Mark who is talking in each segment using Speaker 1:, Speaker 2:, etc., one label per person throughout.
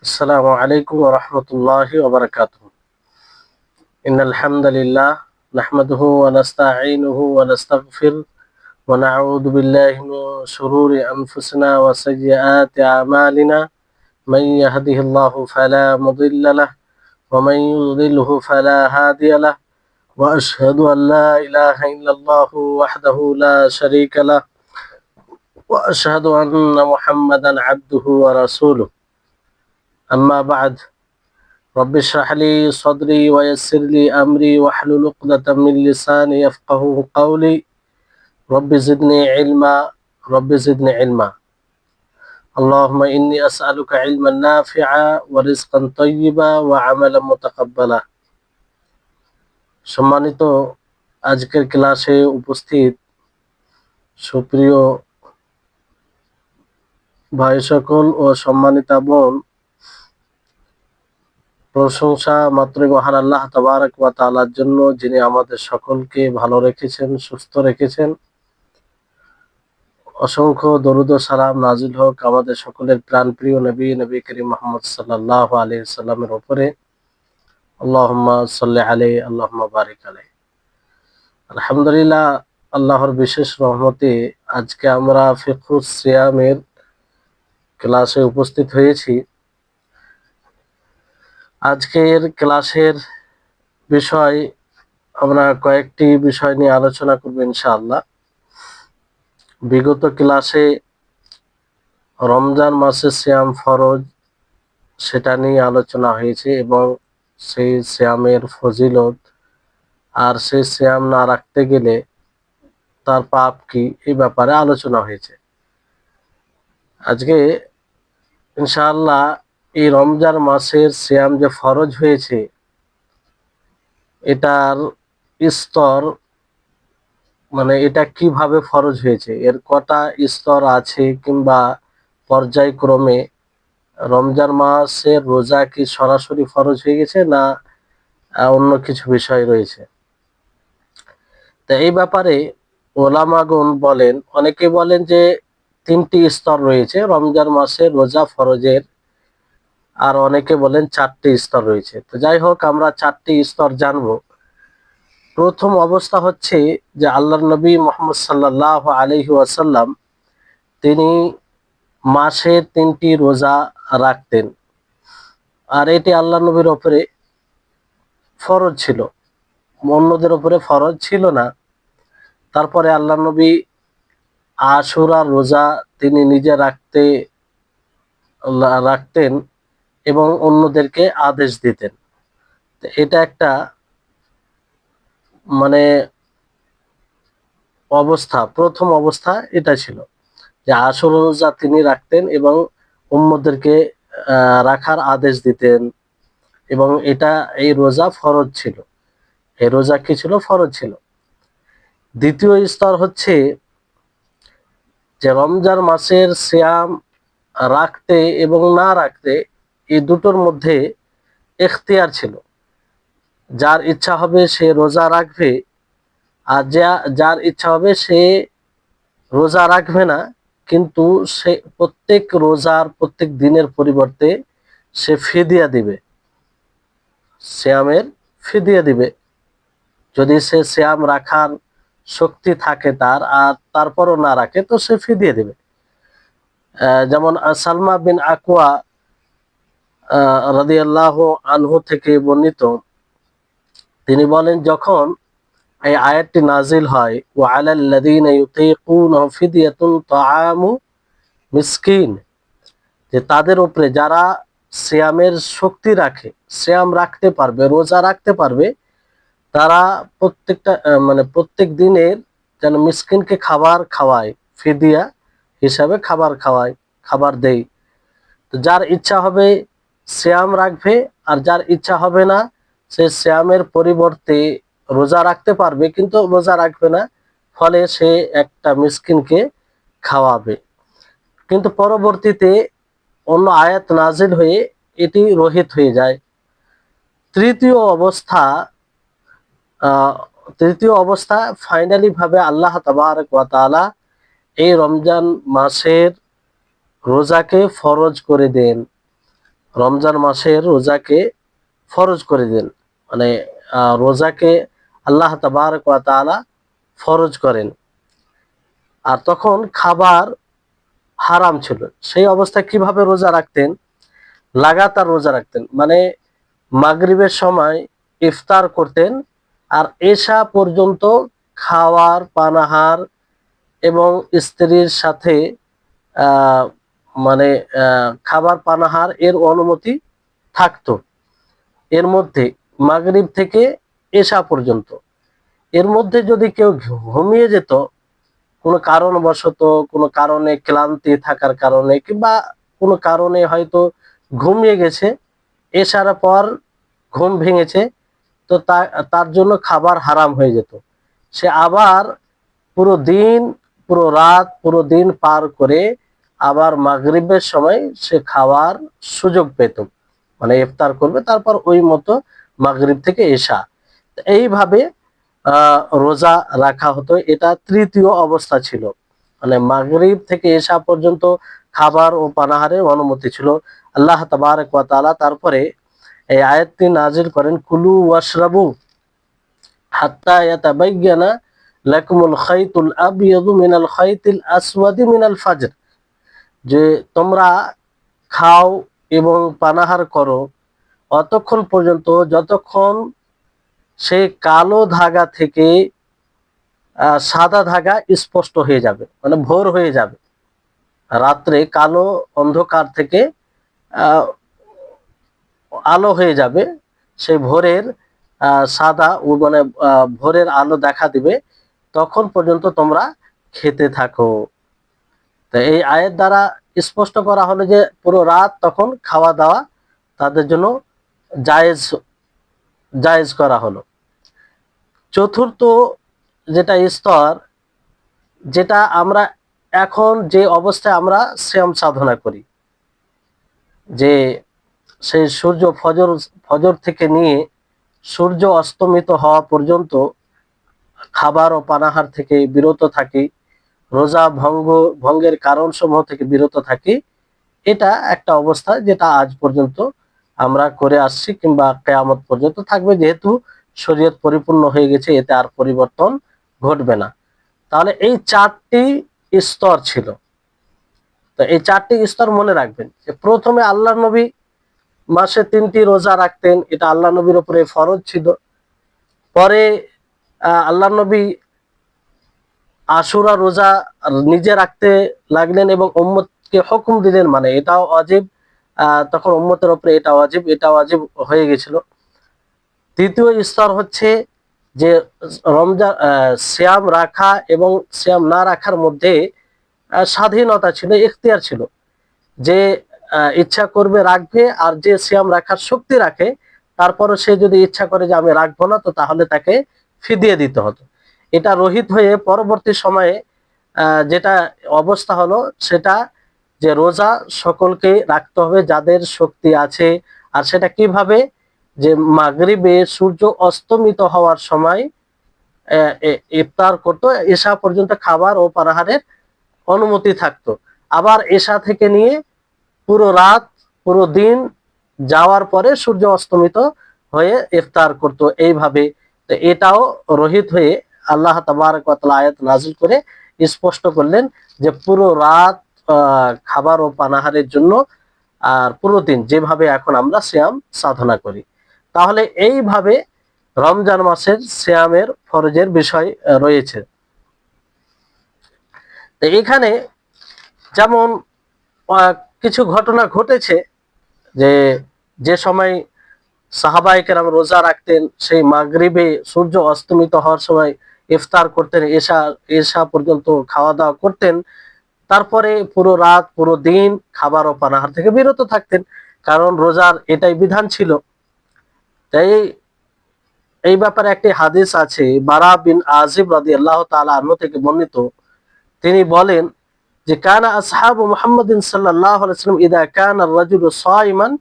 Speaker 1: السلام عليكم ورحمة الله وبركاته. إن الحمد لله نحمده ونستعينه ونستغفر ونعوذ بالله من شرور أنفسنا وسيئات أعمالنا. من يهده الله فلا مضل له ومن يضلله فلا هادي له، وأشهد أن لا إله إلا الله وحده لا شريك له، وأشهد أن محمدا عبده ورسوله. أما بعد، رب اشرح لي صدري ويسر لي أمري واحلل عقدة من لساني يفقهوا قولي. رب زدني علما، رب زدني علما. اللهم إني أسألك علما نافعا ورزقا طيبا وعملا متقبلا. সম্মানিত আজকের ক্লাসে উপস্থিত সুপ্রিয় ভাই সকল ও সম্মানিতা বোন, প্রশংসা মাত্রই মহান আল্লাহ তাবারক ওয়া তাআলার জন্য, যিনি আমাদের সকলকে ভালো রেখেছেন, সুস্থ রেখেছেন। অসংখ্য দরুদ ও সালাম নাজিল হোক আমাদের সকলের প্রাণপ্রিয় নবী করিম মুহাম্মদ সাল্লাল্লাহু আলাইহি সাল্লামের উপরে। আল্লাহুম্মা সাল্লি আলাইহি, আল্লাহুম্মা বারিক আলাইহি। আলহামদুলিল্লাহ, আল্লাহর বিশেষ রহমতে আজকে আমরা ফিকহুস সিয়ামের ক্লাসে উপস্থিত হয়েছি। আজকের ক্লাসের বিষয় আমরা কয়েকটি বিষয় নিয়ে আলোচনা করব ইনশাআল্লাহ। বিগত ক্লাসে রমজান মাসে সিয়াম ফরজ সেটা নিয়ে আলোচনা হয়েছে এবং সেই সিয়ামের ফজিলত আর সেই সিয়াম না রাখতে গেলে তার পাপ কি, এই ব্যাপারে আলোচনা হয়েছে। আজকে ইনশাআল্লাহ এই রমজান মাসের সিয়াম যে ফরজ হয়েছে এটার স্তর, মানে এটা কিভাবে ফরজ হয়েছে, এর কটা স্তর আছে, কিংবা পর্যায়ক্রমে রমজান মাসের রোজা কি সরাসরি ফরজ হয়ে গেছে না অন্য কিছু বিষয় রয়েছে। তো এই ব্যাপারে ওলামাগণ বলেন, অনেকে বলেন যে 3টি স্তর রয়েছে রমজান মাসের রোজা ফরজের, আর অনেকে বলেন 4টি স্তর রয়েছে। তো যাই হোক, আমরা 4টি স্তর জানবো। প্রথম অবস্থা হচ্ছে যে আল্লাহর নবী মুহাম্মদ সাল্লাল্লাহু আলাইহি ওয়াসাল্লাম তিনি মাসে 3টি রোজা রাখতেন, আর এটি আল্লাহ নবীর উপরে ফরজ ছিল, অন্যদের উপরে ফরজ ছিল না। তারপরে আল্লাহ নবী আশুরার রোজা তিনি নিজে রাখতেন এবং অন্যদেরকে আদেশ দিতেন। এটা একটা মানে অবস্থা, প্রথম অবস্থা এটা ছিল যে আশুরা রোজা তিনি রাখতেন এবং উম্মতদেরকে রাখার আদেশ দিতেন, এবং এই রোজা ফরজ ছিল। এই রোজা কি ছিল? ফরজ ছিল। দ্বিতীয় স্তর হচ্ছে যে রমজান মাসের সিয়াম রাখতে এবং না রাখতে এই দুটোর মধ্যে ইখতিয়ার ছিল। যার ইচ্ছা হবে সে রোজা রাখবে, আর যার ইচ্ছা হবে সে রোজা রাখবে না, কিন্তু সে প্রত্যেক রোজার প্রত্যেক দিনের পরিবর্তে সে ফিদিয়া দিবে, সিয়ামের ফিদিয়া দিবে। যদি সে সিয়াম রাখার শক্তি থাকে তার, আর তারপরও না রাখে, তো সে ফিদিয়া দিবে। যেমন সালমা বিন আকওয়া রাদিয়াল্লাহু আনহু থেকে বর্ণিত, তিনি বলেন, যখন এই আয়াতটি নাজিল হয়, ওয়া আলাল্লাযীনা ইউতীকুনাহু ফিদিয়াতুন তাআমু মিসকিন, যে তাদের উপরে যারা সিয়ামের শক্তি রাখে, সিয়াম রাখতে পারবে, রোজা রাখতে পারবে, তারা প্রত্যেক দিনের যেন মিসকিনকে খাবার খাওয়ায়, ফিদিয়া হিসাবে খাবার দেয়। তো যার ইচ্ছা হবে সিয়াম রাখবে, আর যার ইচ্ছা হবে না সে সিয়ামের পরিবর্তে রোজা রাখতে পারবে কিন্তু রোজা রাখবে না, ফলে সে একটা মিসকিনকে খাওয়াবে। কিন্তু পরবর্তীতে অন্য আয়াত নাজিল হয়ে এটি রহিত হয়ে যায়। তৃতীয় অবস্থা ফাইনালি ভাবে আল্লাহ তাবারক ওয়া তাআলা এই রমজান মাসের রোজাকে ফরজ করে দেন। রমজান মাসের রোজাকে ফরজ করে দেন, মানে রোজাকে আল্লাহ তাবারক ওয়া তাআলা ফরজ করেন। আর তখন খাবার হারাম ছিল, সেই অবস্থায় কিভাবে রোজা রাখতেন? লাগাতার রোজা রাখতেন, মানে মাগরিবের সময় ইফতার করতেন আর এশা পর্যন্ত খাওয়ার পানাহার এবং স্ত্রীর সাথে আহ, মানে খাবার পানাহার এর অনুমতি থাকতো। এর মধ্যে মাগরিব থেকে এশা পর্যন্ত, এর মধ্যে যদি কেউ ঘুমিয়ে যেত কোনো কারণবশত, কোনো কারণে ক্লান্তি থাকার কারণে কিংবা কোনো কারণে হয়তো ঘুমিয়ে গেছে, এশার পর ঘুম ভেঙেছে, তো তার জন্য খাবার হারাম হয়ে যেত। সে আবার পুরো দিন, পুরো রাত, পুরো দিন পার করে আবার মাগরিবের সময় সে খাওয়ার সুযোগ পেত, মানে ইফতার করবে, তারপর ওই মতো মাগরিব থেকে এশা, এইভাবে রোজা রাখা হতো। এটা তৃতীয় অবস্থা ছিল, মানে মাগরিব থেকে এশা পর্যন্ত খাবার ও পানাহারের অনুমতি ছিল। আল্লাহ তাবারক ওয়া তাআলা তারপরে এই আয়াতটি নাজিল করেন, কুলু ওয়াশরাবু হাত্তা ইয়াতাবায়্যানা লাকুমুল খাইতুল আবিয়াদু মিনাল খাইতিল আসওয়াদি মিনাল ফাজর, যে তোমরা খাও এবং পানাহার করো অতক্ষণ পর্যন্ত যতক্ষণ সেই কালো ধাগা থেকে সাদা ধাগা স্পষ্ট হয়ে যাবে, মানে ভোর হয়ে যাবে। রাত্রে কালো অন্ধকার থেকে আলো হয়ে যাবে, সেই ভোরের সাদা ও মানে ভোরের আলো দেখা দিবে, তখন পর্যন্ত তোমরা খেতে থাকো। তো এই আয়ের দ্বারা স্পষ্ট করা হলো যে পুরো রাত তখন খাওয়া দাওয়া তাদের জন্য জায়েজ জায়েজ করা হলো। চতুর্থ যেটা স্তর, যেটা আমরা এখন যে অবস্থায় আমরা শ্যাম সাধনা করি, যে সেই সূর্য ফজর ফজর থেকে নিয়ে সূর্য অস্তমিত হওয়া পর্যন্ত খাবার ও পানাহার থেকে বিরত থাকি, রোজা ভঙ্গের কারণ সমূহ থেকে বিরত থাকি, এটা একটা অবস্থা যেটা আজ পর্যন্ত আমরা করে আসছি কিংবা কিয়ামত পর্যন্ত থাকবে, যেহেতু শরীয়ত পরিপূর্ণ হয়ে গেছে, এতে আর পরিবর্তন ঘটবে না। তাহলে এই চারটি স্তর ছিল। তো এই চারটি স্তর মনে রাখবেন যে প্রথমে আল্লাহ নবী মাসে 3টি রোজা রাখতেন, এটা আল্লাহ নবীর উপরে ফরজ ছিল। পরে আল্লাহ নবী আশুরা রোজা নিজে রাখতে লাগলেন এবং উম্মতকে হুকুম দিলেন, মানে এটাও ওয়াজিব, তখন উম্মতের উপরে এটা ওয়াজিব হয়ে গেছিল। তৃতীয় স্তর হচ্ছে যে রমজান সিয়াম রাখা এবং সিয়াম না রাখার মধ্যে স্বাধীনতা ছিল, ইখতিয়ার ছিল, যে ইচ্ছা করবে রাখবে, আর যে সিয়াম রাখার শক্তি রাখে তারপরও সে যদি ইচ্ছা করে যে আমি রাখবো না, তো তাহলে তাকে ফিদিয়ে দিতে হতো। এটা রহিত হয়ে পরবর্তী সময়ে যেটা অবস্থা হলো সেটা, যে রোজা সকলকে রাখতে হবে যাদের শক্তি আছে। আর সেটা কিভাবে? যে মাগরিবে সূর্য অস্তমিত হওয়ার সময় ইফতার করতো, এশা পর্যন্ত খাবার ও পানাহারের অনুমতি থাকতো। আবার এশা থেকে নিয়ে পুরো রাত, পুরো দিন যাওয়ার পরে সূর্য অস্তমিত হয়ে ইফতার করত এইভাবে। তো এটাও রহিত হয়ে আল্লাহ তাবারক ওয়া তাআলা আয়াত নাযিল করে স্পষ্ট করলেন যে পুরো রাত খাবার ও পানাহারের জন্য, আর পুরো দিন যেভাবে এখন আমরা সিয়াম সাধনা করি। তাহলে এইভাবে রমজান মাসের সিয়ামের ফরজের বিষয় রয়েছে। তো এখানে যেমন কিছু ঘটনা ঘটেছে, যে যে সময় সাহাবায়ে কেরাম রোজা রাখতেন, সেই মাগরিবে সূর্য অস্তমিত হওয়ার সময় ইফতার করতেন, এশা এশা পর্যন্ত খাওয়া দাওয়া করতেন, তারপরে পুরো রাত পুরো দিন খাবার ও পানাহার থেকে বিরত থাকতেন, কারণ রোজার এটাই বিধান ছিল। তাই এই ব্যাপারে একটি হাদিস আছে, বারা বিন আজিব রাদিয়াল্লাহু তাআলা আনহু থেকে বর্ণিত, তিনি বলেন যে কানা আসহাবু মুহাম্মাদিন সাল্লাল্লাহু আলাইহি ওয়াসাল্লাম ইযা কানা আর-রাজুলু সাইমান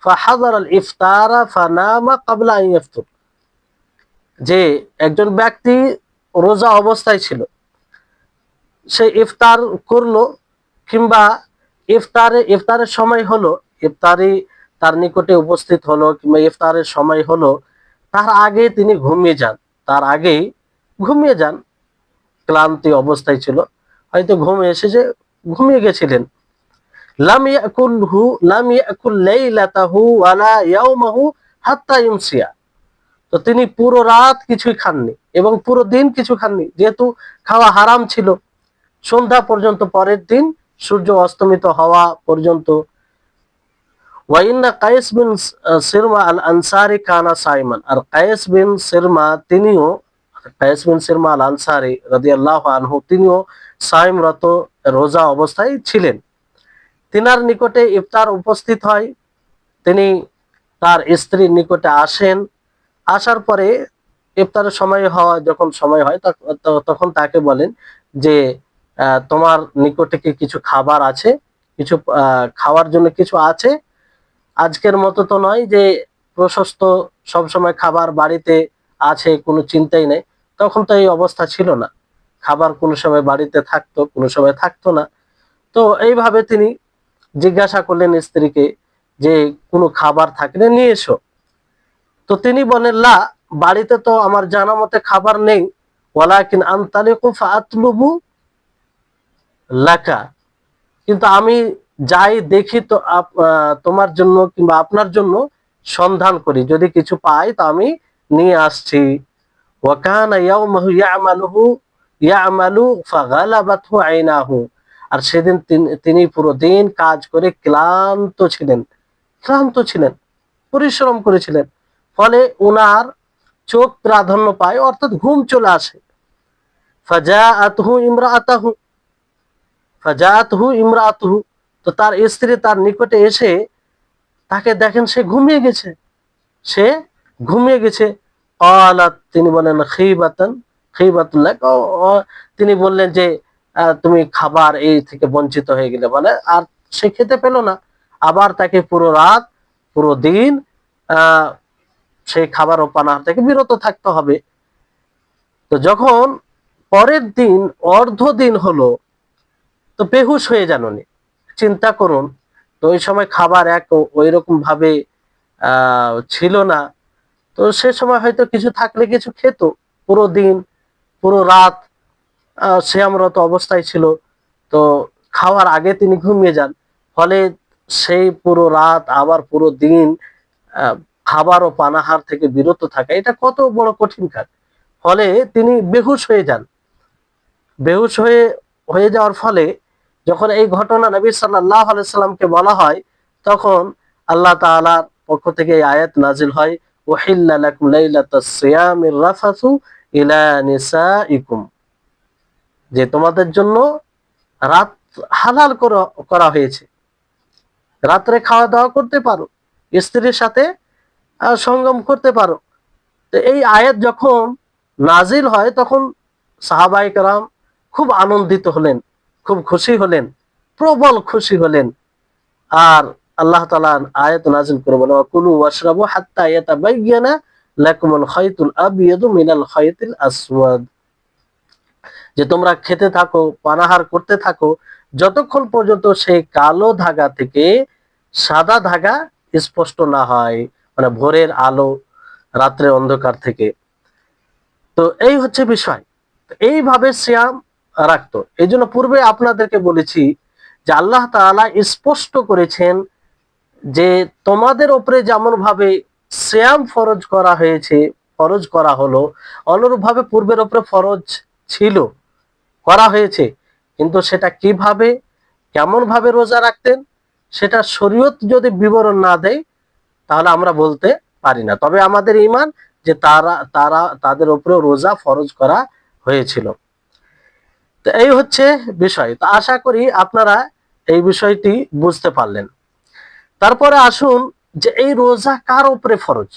Speaker 1: ফাহাদারা আল-ইফতারা ফানামা ক্বাবলা আন ইয়াফতুর, যে একজন ব্যক্তি রোজা অবস্থায় ছিল, সে ইফতার করলো কিংবা ইফতারের সময় হলো, ইফতারি তার নিকটে উপস্থিত হলো কিংবা ইফতারের সময় হলো, তার আগে তিনি ঘুমিয়ে যান, তার আগেই ঘুমিয়ে যান, ক্লান্তি অবস্থায় ছিল, হয়তো ঘুম এসেছে, ঘুমিয়ে গেছিলেন। লাম ইয়াকুল লাইলাতাহু ওয়ালা ইয়াওমাহু হাত্তা ইউমসিয়া। তো তিনি পুরো রাত কিছুই খাননি এবং পুরো দিন কিছু খাননি, যেহেতু খাওয়া হারাম ছিল। সন্ধ্যা পর্যন্ত, পরের দিন সূর্য অস্তমিত হওয়া পর্যন্ত। ওয়াইন্না কায়েস বিন সিরমা আল আনসারি কানা সাইমান। আর কায়েস বিন সিরমা, তিনিও, কায়েস বিন সিরমা আল আনসারি রাদিয়াল্লাহু আনহু, তিনিও সাইমরত, রোজা অবস্থায় ছিলেন। তিনার নিকটে ইফতার উপস্থিত হয়, তিনি তার স্ত্রীর নিকটে আসেন। আসার পরে ইফতারের সময় হওয়া, যখন সময় হয় তখন তাকে বলেন যে তোমার নিকটে কি কিছু খাবার আছে, কিছু খাওয়ার জন্য কিছু আছে? আজকের মতো তো নয় যে প্রশস্ত সবসময় খাবার বাড়িতে আছে, কোনো চিন্তাই নেই। তখন তো এই অবস্থা ছিল না, খাবার কোনো সময় বাড়িতে থাকতো, কোনো সময় থাকতো না। তো এইভাবে তিনি জিজ্ঞাসা করলেন স্ত্রীকে যে কোনো খাবার থাকলে নিয়ে এসো। তো তিনি বলেন, লা, বাড়িতে তো আমার জানা মতে খাবার নেই, ওয়ালাকিন আনতালিকু ফাআতলুবু লাকা, কিন্তু আমি যাই দেখি তো তোমার জন্য কিংবা আপনার জন্য সন্ধান করি, যদি কিছু পাই তা আমি নিয়ে আসছি। ওয়া কানা ইয়াউমাহু ইয়ামালু ফাগালাবাতহু আইনাহু। আর সেদিন তিনি পুরো দিন কাজ করে ক্লান্ত ছিলেন, পরিশ্রম করেছিলেন, ফলে উনার চোখ প্রাধান্য পায়, অর্থাৎ ঘুম চলে আসে। ফাজাআতহু ইমরাআতাহু ফাজাআতহু ইমরাআতুহু। তো তার স্ত্রী তার নিকটে এসে তাকে দেখেন সে ঘুমিয়ে গেছে। ক্বালাত, তিনি বলেন, খিবাতুল্লাহ, তিনি বললেন যে তুমি খাবার এই থেকে বঞ্চিত হয়ে গেলে, মানে আর সে খেতে পেল না। আবার তাকে পুরো রাত, পুরো দিন আহ সেই খাবার ও পানাহার থেকে বিরত থাকতে হবে। তো যখন পরের দিন অর্ধ দিন হলো, তো বেহুশ হয়ে যান উনি। চিন্তা করুন, তো ওই সময় খাবার ওই রকম ভাবে ছিল না। তো সে সময় হয়তো কিছু থাকলে কিছু খেত। পুরো দিন, পুরো রাত সিয়ামরত অবস্থায় ছিল, তো খাওয়ার আগে তিনি ঘুমিয়ে যান। ফলে সেই পুরো রাত আবার পুরো দিন আহ, খাবার ও পানাহার থেকে বিরত থাকা, এটা কত বড় কঠিন কাজ। ফলে তিনি বেহুশ হয়ে যান। বেহুশ হয়ে যাওয়ার ফলে যখন এই ঘটনা নবী সাল্লাল্লাহু আলাইহি সাল্লামকে বলা হয়, তখন আল্লাহ তাআলার পক্ষ থেকে এই আয়াত নাজিল হয়, উহিল্লা লাকুম লাইলাতাস সিয়ামির রাফাসু ইলা নিসাইকুম, যে তোমাদের জন্য রাত হালাল করা হয়েছে, রাত্রে খাওয়া দাওয়া করতে পারো, স্ত্রীর সাথে সঙ্গম করতে পারো। তো এই আয়াত যখন নাজিল হয়, তখন সাহাবায়ে কেরাম খুব আনন্দিত হলেন, খুব খুশি হলেন, প্রবল খুশি হলেন। আর আল্লাহ তাআলা আয়াত নাজিল করে বলেন, কুলু ওয়াশরাবু হাত্তা ইয়াতাবায়্যানা লাকুমুল খায়তুল আবিয়াদু মিনাল খায়তিল আসওয়াদ, যে তোমরা খেতে থাকো, পানাহার করতে থাকো, যতক্ষণ পর্যন্ত সেই কালো ধাগা থেকে সাদা ধাগা স্পষ্ট না হয়, মানে ভোরের আলো রাত্রের অন্ধকার থেকে। তো এই হচ্ছে বিষয়। এইভাবে সিয়াম রাখতো। এই জন্য পূর্বে আপনাদেরকে বলেছি যে আল্লাহ তাআলা স্পষ্ট করেছেন যে তোমাদের উপরে যেমন ভাবে সিয়াম ফরজ করা হলো, অনুরূপ ভাবে পূর্বের উপরে ফরজ ছিল, করা হয়েছে। কিন্তু সেটা কিভাবে, কেমন ভাবে রোজা রাখতেন, সেটা শরীয়ত যদি বিবরণ না দেয় তাহলে আমরা বলতে পারি না। তবে আমাদের ঈমান যে তাদের উপরে রোজা ফরজ করা হয়েছিল। তো এই হচ্ছে বিষয়। তো আশা করি আপনারা এই বিষয়টি বুঝতে পারলেন। তারপরে আসুন যে এই রোজা কার উপরে ফরজ,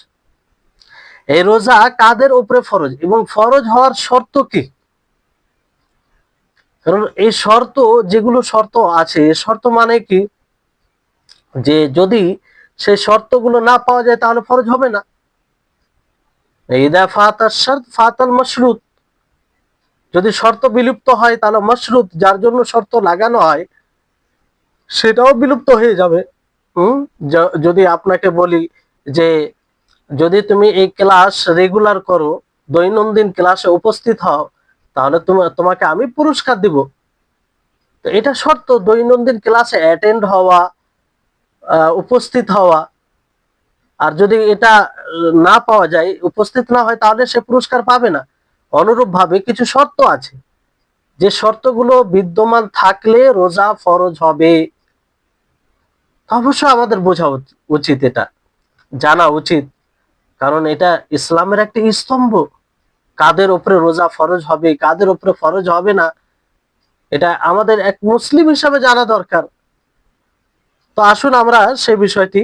Speaker 1: এই রোজা কাদের উপরে ফরজ এবং ফরজ হওয়ার শর্ত কি। কারণ এই শর্ত, যেগুলো শর্ত আছে, শর্ত মানে কি, যে যদি সেই শর্তগুলো না পাওয়া যায় তাহলে ফরজ হবে না। ইদা ফাতাশ শারত ফাতাল মাশরুত, যদি শর্ত বিলুপ্ত হয় তাহলে মাশরুত, যার জন্য শর্ত লাগানো হয়, সেটাও বিলুপ্ত হয়ে যাবে। হুম, যদি আপনাকে বলি যে যদি তুমি এই ক্লাস রেগুলার করো, দৈনন্দিন ক্লাসে উপস্থিত হও, তাহলে তোমাকে আমি পুরস্কার দিব। তো এটা শর্ত, দৈনন্দিন ক্লাসে অ্যাটেন্ড হওয়া, উপস্থিত হওয়া। আর যদি এটা না পাওয়া যায়, উপস্থিত না হয়, তাহলে সে পুরস্কার পাবে না। অনুরূপভাবে কিছু শর্ত আছে, যে শর্তগুলো বিদ্যমান থাকলে রোজা ফরজ হবে। অবশ্যই আমাদের বোঝা উচিত, এটা জানা উচিত, কারণ এটা ইসলামের একটি স্তম্ভ। কাদের উপরে রোজা ফরজ হবে, কাদের উপরে ফরজ হবে না, এটা আমাদের এক মুসলিম হিসাবে জানা দরকার। তো আসুন আমরা সেই বিষয়টি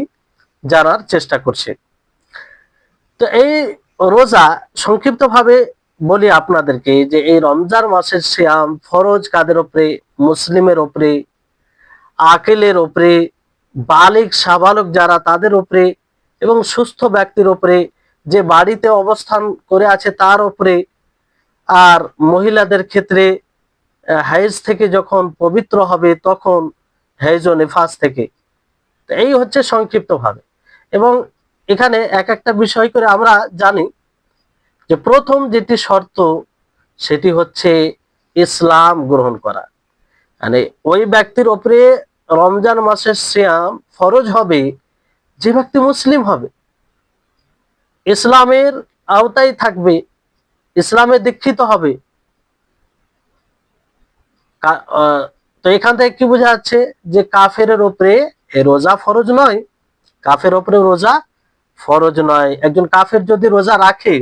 Speaker 1: জানার চেষ্টা করছি। তো এই রোজা সংক্ষিপ্তভাবে বলি আপনাদেরকে, যে এই রমজান মাসের সিয়াম ফরজ কাদের উপরে? মুসলিমের উপরে, আকেলের উপরে, বালিগ সাবালক যারা তাদের উপরে, এবং সুস্থ ব্যক্তির উপরে, যে বাড়িতে অবস্থান করে আছে তার উপরে, আর মহিলাদের ক্ষেত্রে হাইজ থেকে যখন পবিত্র হবে তখন, হাইজ ও নিফাস থেকে। এই হচ্ছে সংক্ষিপ্তভাবে। এবং এখানে এক একটা বিষয় করে আমরা জানি যে প্রথম যেটি শর্ত, সেটি হচ্ছে ইসলাম গ্রহণ করা। মানে ওই ব্যক্তির উপরে রমজান মাসের সিয়াম ফরজ হবে যে ব্যক্তি মুসলিম হবে, ইসলামের আওতায় থাকবে, ইসলামে দীক্ষিত হবে। তো এখান থেকে কি বোঝা যাচ্ছে যে কাফের উপরে রোজা ফরজ নয়, কাফের উপরে রোজা ফরজ নয়। একজন কাফের যদি রোজা রাখে,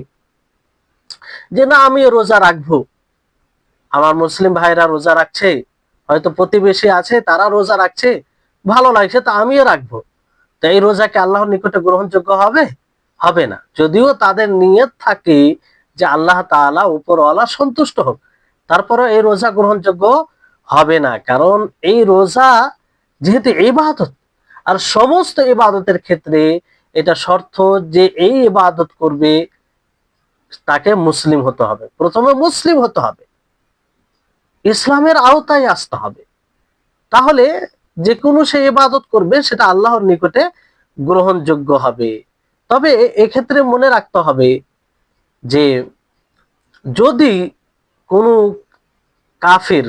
Speaker 1: যে না আমি রোজা রাখবো, আমার মুসলিম ভাইরা রোজা রাখছে, হয়তো প্রতিবেশী আছে তারা রোজা রাখছে, ভালো লাগছে, তা আমিও রাখবো, তো এই রোজা কি আল্লাহর নিকটে গ্রহণযোগ্য হবে? হবে না। যদিও তাদের নিয়ত থাকে যে আল্লাহ তাআলা উপরওয়ালা সন্তুষ্ট হোক, তারপরে এই রোজা গ্রহণযোগ্য হবে না। কারণ এই রোজা যেহেতু ইবাদত, আর সমস্ত ইবাদতের ক্ষেত্রে এটা শর্ত যে এই ইবাদত করবে তাকে মুসলিম হতে হবে, প্রথমে মুসলিম হতে হবে, ইসলামের আওতায় আসতে হবে। তাহলে যে কোনো সে ইবাদত করবে সেটা আল্লাহর নিকটে গ্রহণযোগ্য হবে। তবে এক্ষেত্রে মনে রাখতে হবে যে যদি কোনো কাফির,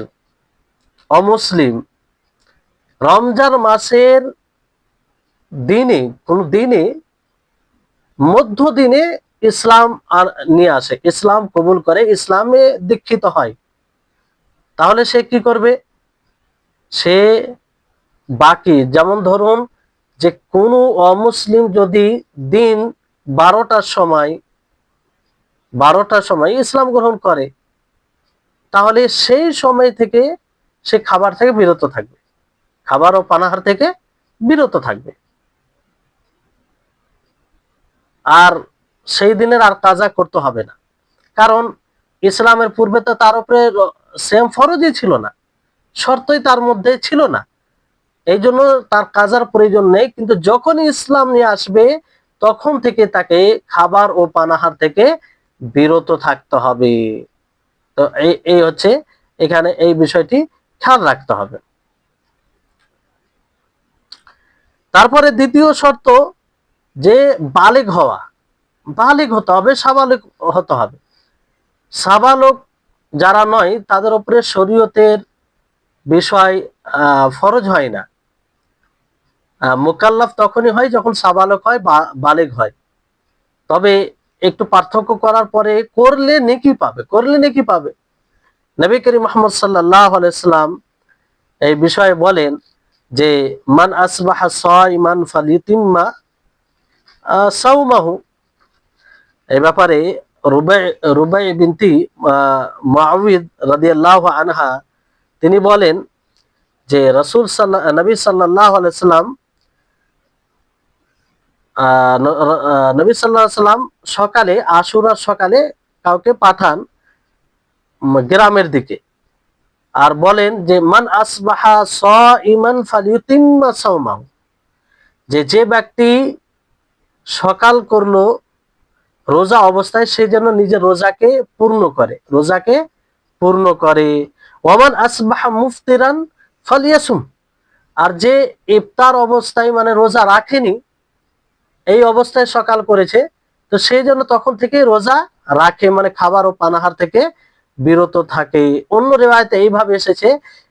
Speaker 1: অমুসলিম রমজান মাসের দিনে, কোনো দিনে, মধ্য দিনে ইসলাম আর নিয়ে আসে, ইসলাম কবুল করে, ইসলামে দীক্ষিত হয়, তাহলে সে কি করবে? সে বাকি, যেমন ধরুন যে কোনো অমুসলিম যদি দিন 12টার সময় ইসলাম গ্রহণ করে, তাহলে সেই সময় থেকে সে খাবার থেকে বিরত থাকবে, খাবার ও পানাহার থেকে বিরত থাকবে। আর সেই দিনের আর কাজা করতে হবে না, কারণ ইসলামের পূর্বে তো তার উপরে সেম ফরজই ছিল না, শর্তই তার মধ্যে ছিল না, এই জন্য তার কাজার প্রয়োজন নেই। কিন্তু যখনই ইসলাম নিয়ে আসবে, তখন থেকে তাকে খাবার ও পানাহার থেকে বিরত থাকতে হবে। তো এই হচ্ছে এখানে এই বিষয়টি খেয়াল রাখতে হবে। তারপরে দ্বিতীয় শর্ত, যে বালেগ হওয়া, বালেগ হতে হবে, সাবালক হতে হবে। সাবালক যারা নয় তাদের উপরে শরীয়তের বিষয় ফরজ হয় না, মুকাল্লাফ তখনই হয় যখন সাবালক হয় বা বালেগ হয়। তবে একটু পার্থক্য করার পরে করলে নেকি পাবে, করলে নেকি পাবে। নবী করিম মুহাম্মদ সাল্লাল্লাহু আলাইহি সাল্লাম এই বিষয়ে বলেন যে মান আসবাহা সাইমান ফালিতিম্মা সাওমাহু। এই ব্যাপারে রুবাই বিনতি মুআউযিদ রাদিয়াল্লাহু আনহা তিনি বলেন যে নবী সাল্লাল্লাহু আলাইহি সাল্লাম নবী সাল্লাল্লাহু আলাইহি সাল্লাম সকালে, আশুরার সকালে কাউকে পাঠান গ্রামের দিকে, আর বলেন যে মান আসবাহা সাইমান ফালিউতিম্মা সাওমাহু, যে ব্যক্তি সকাল করলো রোজা অবস্থায়, সে যেন নিজের রোজাকে পূর্ণ করে, রোজাকে পূর্ণ করে। ওয়ামান আসবাহা মুফতিরান ফালিয়াসুম, আর যে ইফতার অবস্থায় মানে রোজা রাখেনি, এই অবস্থায় সকাল করেছে, তো সেই জন্য তখন থেকে রোজা রাখে, মানে খাবার ও পানাহার থেকে বিরত থাকে। অন্য রিওয়ায়াতে এইভাবে এসেছে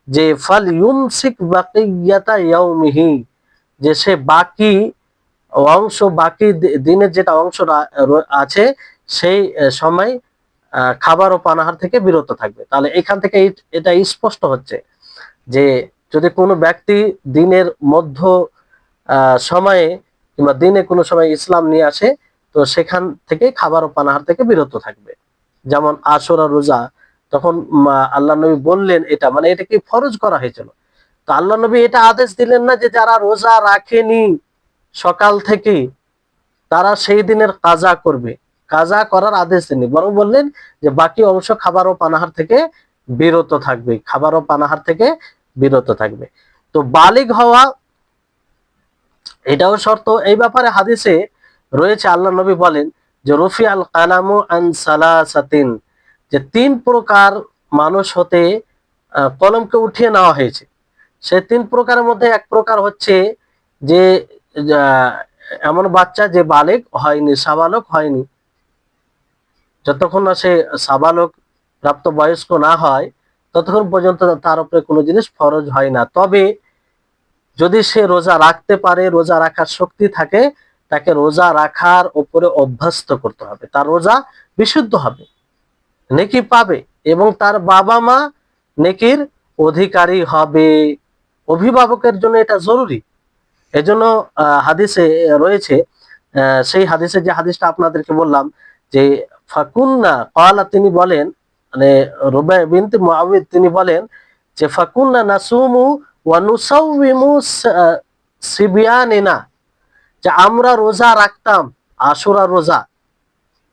Speaker 1: যে ফাল ইউমসিক বাকিয়াতা ইয়াউমিহি, যে সে বাকি অংশ, বাকি দিনের যেটা অংশ আছে সেই সময় খাবার ও পানাহার থেকে বিরত থাকবে। তাহলে এখান থেকে এটা স্পষ্ট হচ্ছে যে যদি কোনো ব্যক্তি দিনের মধ্য সময়ে কিংবা দিনে কোনো সময় ইসলাম নিয়ে আসে, তো সেখান থেকে খাবার ও পানাহার থেকে বিরত থাকবে। যেমন আশুরা রোজা, তখন আল্লাহ নবী বললেন এটা, মানে এটা কি ফরজ করা হয়েছিল, তো আল্লাহ নবী এটা আদেশ দিলেন না যে যারা রোজা রাখেনি সকাল থেকে তারা সেই দিনের কাজা করবে, কাজা করার আদেশ দেননি, বরং বললেন যে বাকি অংশ খাবার ও পানাহার থেকে বিরত থাকবে, খাবার ও পানাহার থেকে বিরত থাকবে। তো বালিগ হওয়া এটাও শর্ত। এই ব্যাপারে হাদিসে রয়েছে, আল্লাহ নবী বলেন যে রফি আল কালামু আন সালাসাতিন, যে 3 প্রকার মানুষ হতে কলমকে উঠিয়ে নেওয়া হয়েছে। সেই 3 প্রকারের মধ্যে এক প্রকার হচ্ছে যে এমন বাচ্চা যে বালেগ হয়নি, সাবালক হয়নি। যতক্ষণ না সে সাবালক প্রাপ্ত বয়স্ক না হয় ততক্ষণ পর্যন্ত তার উপরে কোনো জিনিস ফরজ হয় না। তবে যদি সে রোজা রাখতে পারে, রোজা রাখার শক্তি থাকে, তাকে রোজা রাখার উপরে অভ্যস্ত করতে হবে, তার রোজা বিশুদ্ধ হবে, নেকি পাবে, এবং তার বাবা মা নেকির অধিকারী হবে। অভিভাবকের জন্য এটা জরুরি। এজন্য হাদিসে রয়েছে, সেই হাদিসে যে হাদিসটা আপনাদেরকে বললাম যে ফাকুন্না ক্বালা, তিনি বলেন, মানে রুবাই বিনতে মুআওয়িদ তিনি বলেন যে ফাকুন্না নাসুমু ওয়া নুসাউবিমু সিবিয়ানিনা, যে আমরা রোজা রাখতাম, আশুরা রোজা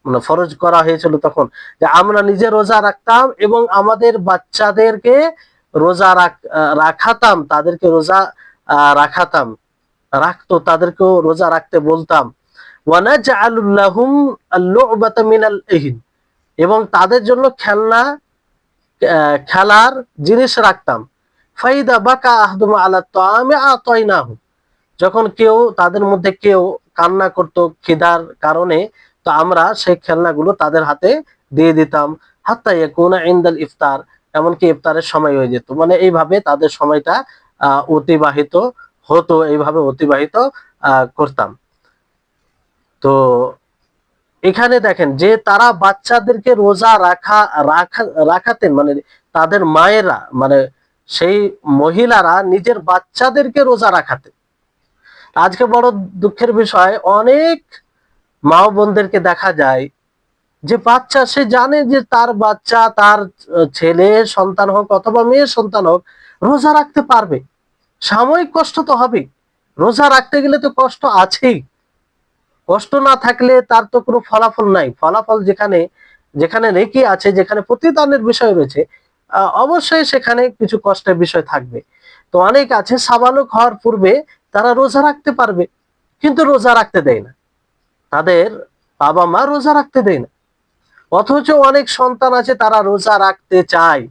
Speaker 1: মানে ফরজ করা হয়েছিল তখন, যে আমরা নিজে রোজা রাখতাম এবং আমাদের বাচ্চাদেরকে রোজা রাখাতাম, তাদেরকে রোজা রাখাতাম, রাখতো, তাদেরকেও রোজা রাখতে বলতাম। ওয়ানাজআলু লাহুম আল-লু'বাতা মিনাল ইহিন, এবং তাদের জন্য খেলার জিনিস রাখতাম। ফাইদা বাকা আহদুম আলা তাআমি আতাইনাহু, যখন কেউ তাদের মধ্যে কেউ কান্না করত খিদার কারণে, তো আমরা সেই খেলনাগুলো তাদের হাতে দিয়ে দিতাম। হাত্তা ইয়াকুনা ইনদাল ইফতার, এমনকি ইফতারের সময় হয়ে যেত, মানে এইভাবে তাদের সময়টা অতিবাহিত হতো, এইভাবে অতিবাহিত করতাম। তো এখানে দেখেন যে তারা বাচ্চাদেরকে রোজা রাখাতেন, মানে তাদের মায়েরা, মানে সেই মহিলারা নিজের বাচ্চাদেরকে রোজা রাখাতেন। আজকে বড় দুঃখের বিষয়, অনেক মা বোনদেরকে দেখা যায় যে বাচ্চা, সে জানে যে তার বাচ্চা, তার ছেলে সন্তান হোক অথবা মেয়ে সন্তান হোক, রোজা রাখতে পারবে, সাময়িক কষ্ট তো হবে, রোজা রাখতে গেলে তো কষ্ট আছেই, কষ্ট না থাকলে তার তো কোনো ফলাফল নাই। ফলাফল যেখানে যেখানে নেকি আছে, যেখানে প্রতিদানের বিষয় রয়েছে, অবশ্যই সেখানে কিছু কষ্টের বিষয় থাকবে। তো অনেক আছে সাবালক হওয়ার পূর্বে তারা রোজা রাখতে পারবে, কিন্তু রোজা রাখতে দেয় না, তাদের বাবা মা রোজা রাখতে দেয় না। অথচ অনেক সন্তান আছে তারা রোজা রাখতে চায়।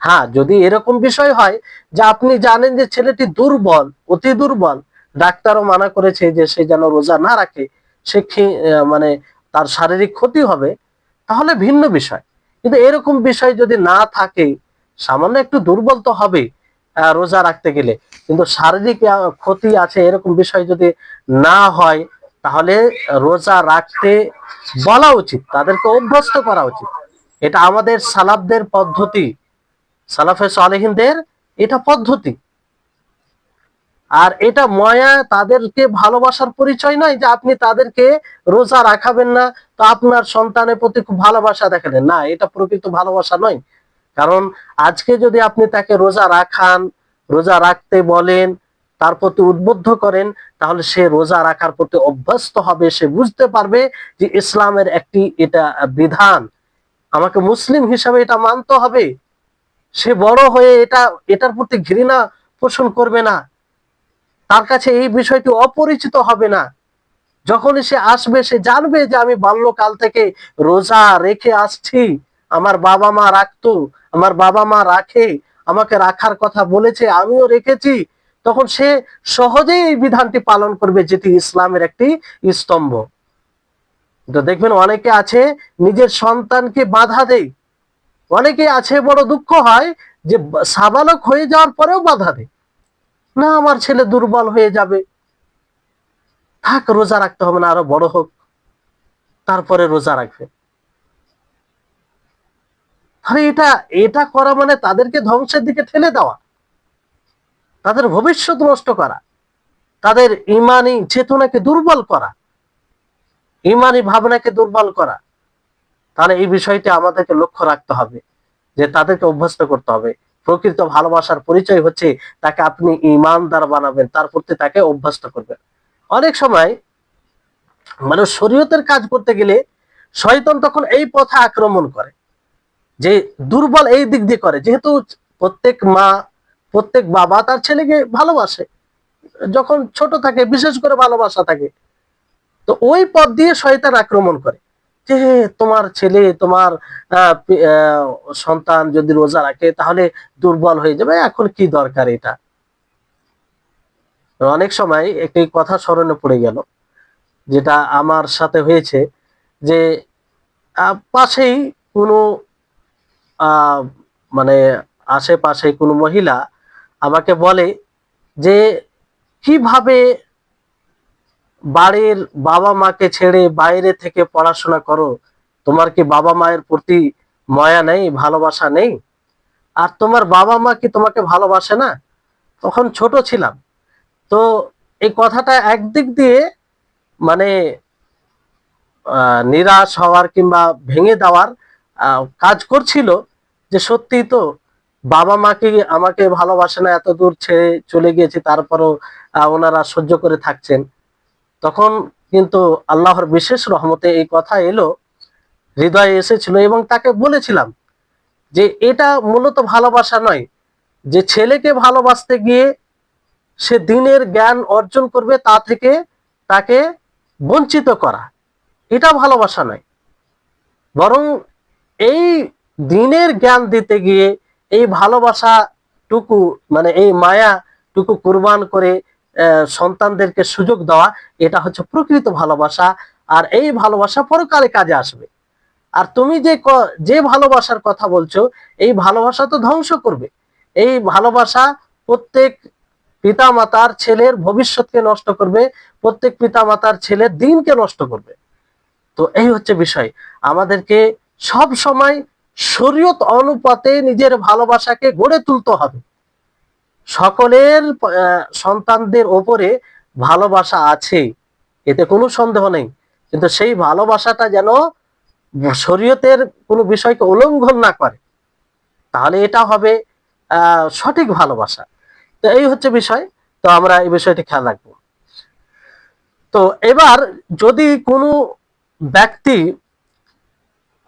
Speaker 1: হ্যাঁ, যদি এরকম বিষয় হয় যে আপনি জানেন যে ছেলেটি দুর্বল, অতি দুর্বল, ডাক্তারও মানা করেছে যে সে যেন রোজা না রাখে, সে মানে তার শারীরিক ক্ষতি হবে, তাহলে ভিন্ন বিষয়। কিন্তু এরকম বিষয় যদি না থাকে, সামান্য একটু দুর্বল তো হবে রোজা রাখতে গেলে, কিন্তু শারীরিক ক্ষতি আছে, এরকম বিষয় যদি না হয়, তাহলে রোজা রাখতে বলা উচিত, তাদেরকে অভ্যস্ত করা উচিত। এটা আমাদের সালাফদের পদ্ধতি, সালাফে সালেহিনদের এটা পদ্ধতি। আর এটা ময়া, তাদেরকে ভালোবাসার পরিচয় নয় যে আপনি তাদেরকে রোজা রাখাবেন না, তো আপনার সন্তানের প্রতি খুব ভালোবাসা দেখালেন, না, এটা প্রকৃত ভালোবাসা নয়। কারণ আজকে যদি আপনি তাকে রোজা রাখান, রোজা রাখতে বলেন, তার প্রতি উদ্বুদ্ধ করেন, তাহলে সে রোজা রাখার প্রতি অভ্যস্ত হবে, সে বুঝতে পারবে যে ইসলামের একটি এটা বিধান, আমাকে মুসলিম হিসাবে এটা মানতে হবে। সে বড় হয়ে এটার প্রতি ঘৃণা পোষণ করবে না, তার কাছে এই বিষয়টি অপরিচিত হবে না। যখনই সে আসবে, সে জানবে যে আমি বাল্যকাল থেকে রোজা রেখে আসছি, আমার বাবা মা রাখতো, আমার বাবা মা রাখে, আমাকে রাখার কথা বলেছে, আমিও রেখেছি, তখন সে সহজেই এই বিধানটি পালন করবে, যেটি ইসলামের একটি স্তম্ভ। তো দেখবেন অনেকে আছে নিজের সন্তানকে বাধা দেয়, অনেকে আছে বড় দুঃখ হয় যে সাবালক হয়ে যাওয়ার পরেও বাধা দেয়, না আমার ছেলে দুর্বল হয়ে যাবে, থাক রোজা রাখতে হবে না, আরো বড় হোক তারপরে রোজা রাখবে। তাহলে এটা এটা করা মানে তাদেরকে ধ্বংসের দিকে ঠেলে দেওয়া, তাদের ভবিষ্যৎ নষ্ট করা, তাদের ইমানি চেতনাকে দুর্বল করা, ইমানি ভাবনাকে দুর্বল করা। তাহলে এই বিষয়টি আমাদেরকে লক্ষ্য রাখতে হবে, যে তাদেরকে অভ্যস্ত করতে হবে। প্রকৃত ভালোবাসার পরিচয় হচ্ছে তাকে আপনি ইমানদার বানাবেন, তার প্রতি তাকে অভ্যস্ত করবেন। অনেক সময় মানে শরীয়তের কাজ করতে গেলে শয়তান তখন এই পথে আক্রমণ করে, যে দুর্বল এই দিক দিয়ে করে, যেহেতু প্রত্যেক মা প্রত্যেক বাবা তার ছেলেকে ভালোবাসে, যখন ছোট থাকে বিশেষ করে ভালোবাসা থাকে, তো ওই পথ দিয়ে শয়তান আক্রমণ করে যে তোমার ছেলে তোমার সন্তান যদি রোজা রাখে তাহলে দুর্বল হয়ে যাবে, এখন কি দরকার এটা। অনেক সময় একটি কথা স্মরণে পড়ে গেল, যেটা আমার সাথে হয়েছে, যে পাশেই কোনো মানে আশেপাশে কোনো মহিলা আমাকে বলে যে কিভাবে বাড়ির বাবা মাকে ছেড়ে বাইরে থেকে পড়াশোনা করো, তোমার কি বাবা মায়ের প্রতি মায়া নেই, ভালোবাসা নেই? আর তোমার বাবা মা কি তোমাকে ভালোবাসে না? তখন ছোট ছিলাম, তো এই কথাটা একদিক দিয়ে মানে নিরাশ হওয়ার কিংবা ভেঙে দেওয়ার কাজ করছিল, যে সত্যি তো বাবা মা কি আমাকে ভালোবাসে না, এত দূর ছেড়ে চলে গিয়েছি তারপরও ওনারা সহ্য করে থাকছেন। তখন কিন্তু আল্লাহর বিশেষ রহমতে এই কথা এলো, হৃদয়ে এসেছিল, এবং তাকে বলেছিলাম যে এটা মূলত ভালোবাসা নয়, যে ছেলেকে ভালোবাসতে গিয়ে সে দিনের জ্ঞান অর্জন করবে তা থেকে তাকে বঞ্চিত করা, এটা ভালোবাসা নয়। বরং এই দিনের জ্ঞান দিতে গিয়ে এই ভালোবাসা টুকু মানে এই মায়া টুকু কুরবান করে সন্তানদেরকে সুযোগ দেওয়া, এটা হচ্ছে প্রকৃত ভালোবাসা। আর এই ভালোবাসা পরকালে কাজে আসবে। আর তুমি যে ভালোবাসার কথা বলছো, এই ভালোবাসা তো ধ্বংস করবে। এই ভালোবাসা প্রত্যেক পিতামাতার ছেলের ভবিষ্যৎকে নষ্ট করবে, প্রত্যেক পিতামাতার ছেলের দিনকে নষ্ট করবে। তো এই হচ্ছে বিষয়, আমাদেরকে সব সময় শরীয়ত অনুপাতে নিজের ভালোবাসাকে গড়ে তুলতে হবে। সকলের সন্তানদের ওপরে ভালোবাসা আছে, এতে কোনো সন্দেহ নেই, কিন্তু সেই ভালোবাসাটা যেন শরীয়তের কোনো বিষয়কে উল্লঙ্ঘন না করে, তাহলে এটা হবে সঠিক ভালোবাসা। তো এই হচ্ছে বিষয়, তো আমরা এই বিষয়টি খেয়াল রাখবো। তো এবার যদি ব্যক্তি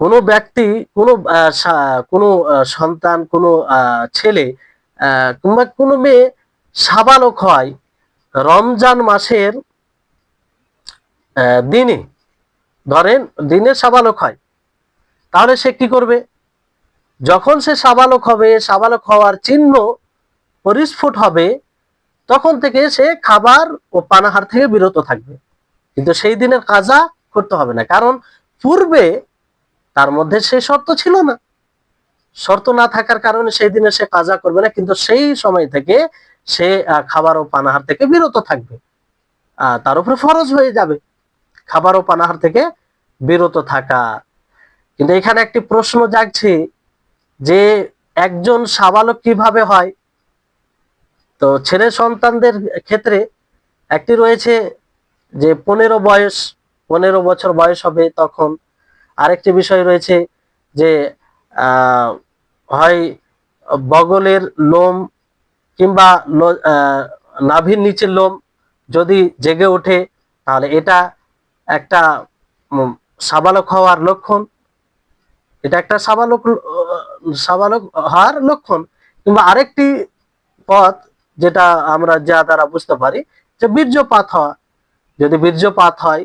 Speaker 1: কোনো ব্যক্তি কোনো সন্তান, কোনো ছেলে কিংবা কোনো মেয়ে সাবালক হয় রমজান মাসের দিনে, ধরেন দিনে সাবালক হয়, তাহলে সে কি করবে? যখন সে সাবালক হবে, সাবালক হওয়ার চিহ্ন পরিস্ফুট হবে, তখন থেকে সে খাবার ও পানাহার থেকে বিরত থাকবে, কিন্তু সেই দিনের কাজা করতে হবে না, কারণ পূর্বে তার মধ্যে সেই শর্ত ছিল না। শর্ত না থাকার কারণে সেই দিনে সে কাজা করবে না, কিন্তু সেই সময় থেকে সে খাবার ও পানাহার থেকে বিরত থাকবে, তার উপরে ফরজ হয়ে যাবে খাবার ও পানাহার থেকে বিরত থাকা। কিন্তু এখানে একটি প্রশ্ন জাগছে যে একজন সাবালক কিভাবে হয়? তো ছেলে সন্তানদের ক্ষেত্রে একটি রয়েছে যে 15 বছর বয়স হবে তখন। আরেকটি বিষয় রয়েছে যে হয় বগলের লোম কিংবা নাভির নিচের লোম যদি জেগে ওঠে, তাহলে এটা একটা সাবালক হওয়ার লক্ষণ, এটা একটা সাবালক হওয়ার লক্ষণ। কিংবা আরেকটি পথ যেটা আমরা যা দ্বারা বুঝতে পারি যে বীর্যপাত হওয়া, যদি বীর্যপাত হয়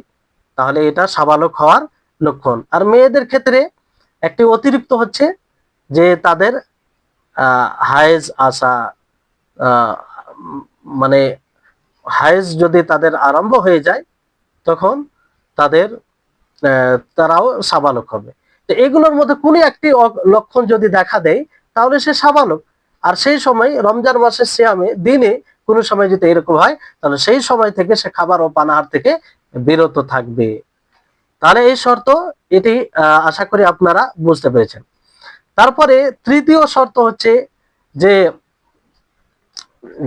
Speaker 1: তাহলে এটা সাবালক হওয়ার লক্ষণ। আর মেয়েদের ক্ষেত্রে একটি অতিরিক্ত হচ্ছে যে তাদের হায়েজ আসা, মানে হায়েজ যদি তাদের আরম্ভ হয়ে যায় তখন তাদের তারাও সাবালক হবে। তো এগুলোর মধ্যে কোনো একটি লক্ষণ যদি দেখা দেয় তাহলে সে সাবালক। আর সেই সময় রমজান মাসের সিয়ামে দিনে কোনো সময় যদি এরকম হয় তাহলে সেই সময় থেকে সে খাবার ও পানাহার থেকে বিরত থাকবে। তাহলে এই শর্ত এটি আশা করি আপনারা বুঝতে পেরেছেন। তারপরে তৃতীয় শর্ত হচ্ছে যে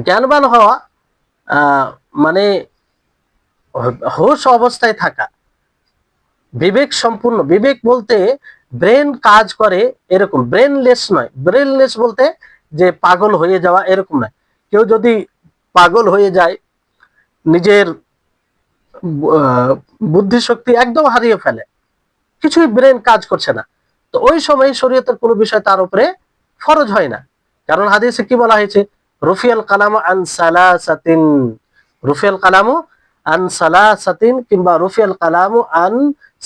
Speaker 1: জ্ঞানবান হওয়া, মানে হোশ অবস্থায় থাকা, বিবেক সম্পূর্ণ। বিবেক বলতে ব্রেন কাজ করে এরকম, ব্রেনলেস নয়। ব্রেনলেস বলতে যে পাগল হয়ে যাওয়া এরকম নয়। কেউ যদি পাগল হয়ে যায়, নিজের বুদ্ধি শক্তি একদম হারিয়ে ফেলে, কিছুই ব্রেন কাজ করছে না, তো ওই সময় শরীয়তের কোনো বিষয় তার উপরে ফরজ হয় না। কারণ হাদিসে কি বলা হয়েছে, রুফিয়াল কালামু আন সালাসাতিন, রুফিয়াল কালামু আন সালাসাতিন কিংবা রুফিয়াল কালামু আন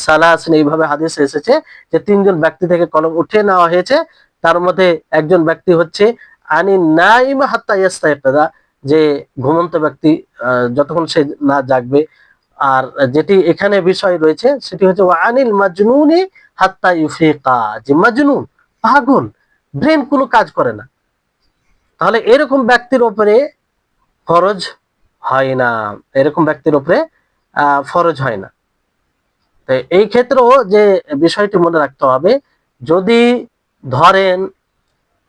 Speaker 1: সালাসিন, এইভাবে হাদিসে এসেছে যে তিনজন ব্যক্তি থেকে কলম উঠিয়ে নেওয়া হয়েছে। তার মধ্যে একজন ব্যক্তি হচ্ছে আনি নাইম হাত্তা ইয়াস্তাইকিযা, যে ঘুমন্ত ব্যক্তি যতক্ষণ সে না জাগবে। আর যেটি এখানে বিষয় রয়েছে সেটি হচ্ছে আনিল মাজনুনি হাত্তা ইউফিকা, যে মাজনুন পাগল, ব্রেন কোনো কাজ করে না, তাহলে এরকম ব্যক্তির উপরে ফরজ হয় না, এরকম ব্যক্তির উপরে ফরজ হয় না। তো এই ক্ষেত্রেও যে বিষয়টি মনে রাখতে হবে, যদি ধরেন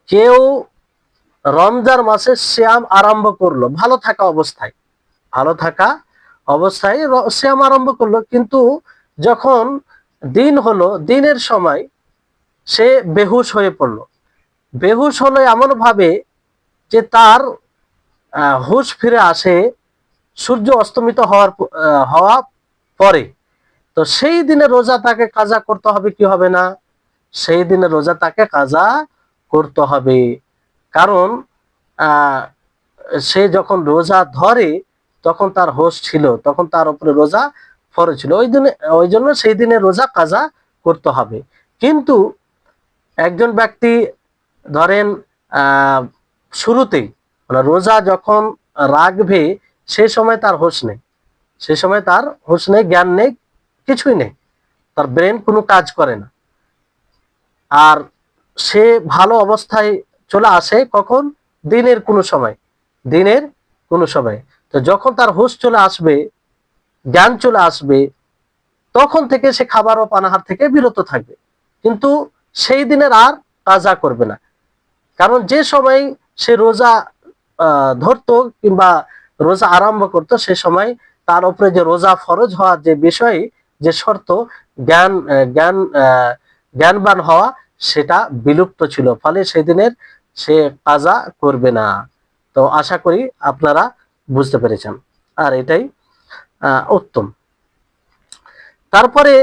Speaker 1: কেউ রমজান মাসে শ্যাম আরম্ভ করলো ভালো থাকা অবস্থায়, ভালো থাকা অবস্থায় শ্যাম আরম্ভ করলো, কিন্তু যখন দিন হলো, দিনের সময় সে বেহুশ হয়ে পড়লো। বেহুশ হলো এমন ভাবে যে তার হুশ ফিরে আসে সূর্য অস্তমিত হওয়া পরে, তো সেই দিনে রোজা তাকে কাজা করতে হবে কি হবে না? সেই দিনে রোজা তাকে কাজা করতে হবে। কারণ সে যখন রোজা ধরে তখন তার হোশ ছিল, তখন তার উপরে রোজা ফরজ ছিল, ওই জন্য সেই দিনে রোজা কাজা করতে হবে। কিন্তু একজন ব্যক্তি ধরেন শুরুতেই, মানে রোজা যখন রাখবে সেই সময় তার হোশ নেই, সেই সময় তার হোশ নেই, জ্ঞান নেই, কিছুই নেই, তার ব্রেন কোনো কাজ করে না। আর সে ভালো অবস্থায় চলে আসে কখন? দিনের কোনো সময়, দিনের কোনো সময়। তো যখন তার হুঁশ চলে আসবে, জ্ঞান চলে আসবে, তখন থেকে সে খাবার ও পানাহার থেকে বিরত থাকবে, কিন্তু সেই দিনের আর কাজা করবে না। কারণ যে সময় সে রোজা ধরতো কিংবা রোজা আরম্ভ করতো সে সময় তার উপরে যে রোজা ফরজ হওয়ার যে বিষয়, যে শর্ত, জ্ঞান জ্ঞান জ্ঞানবান হওয়া, সেটা বিলুপ্ত ছিল, ফলে সেদিনের সে কাজা করবে না। তো আশা করি আপনারা বুঝতে পেরেছেন, আর এটাই উত্তম। তারপরে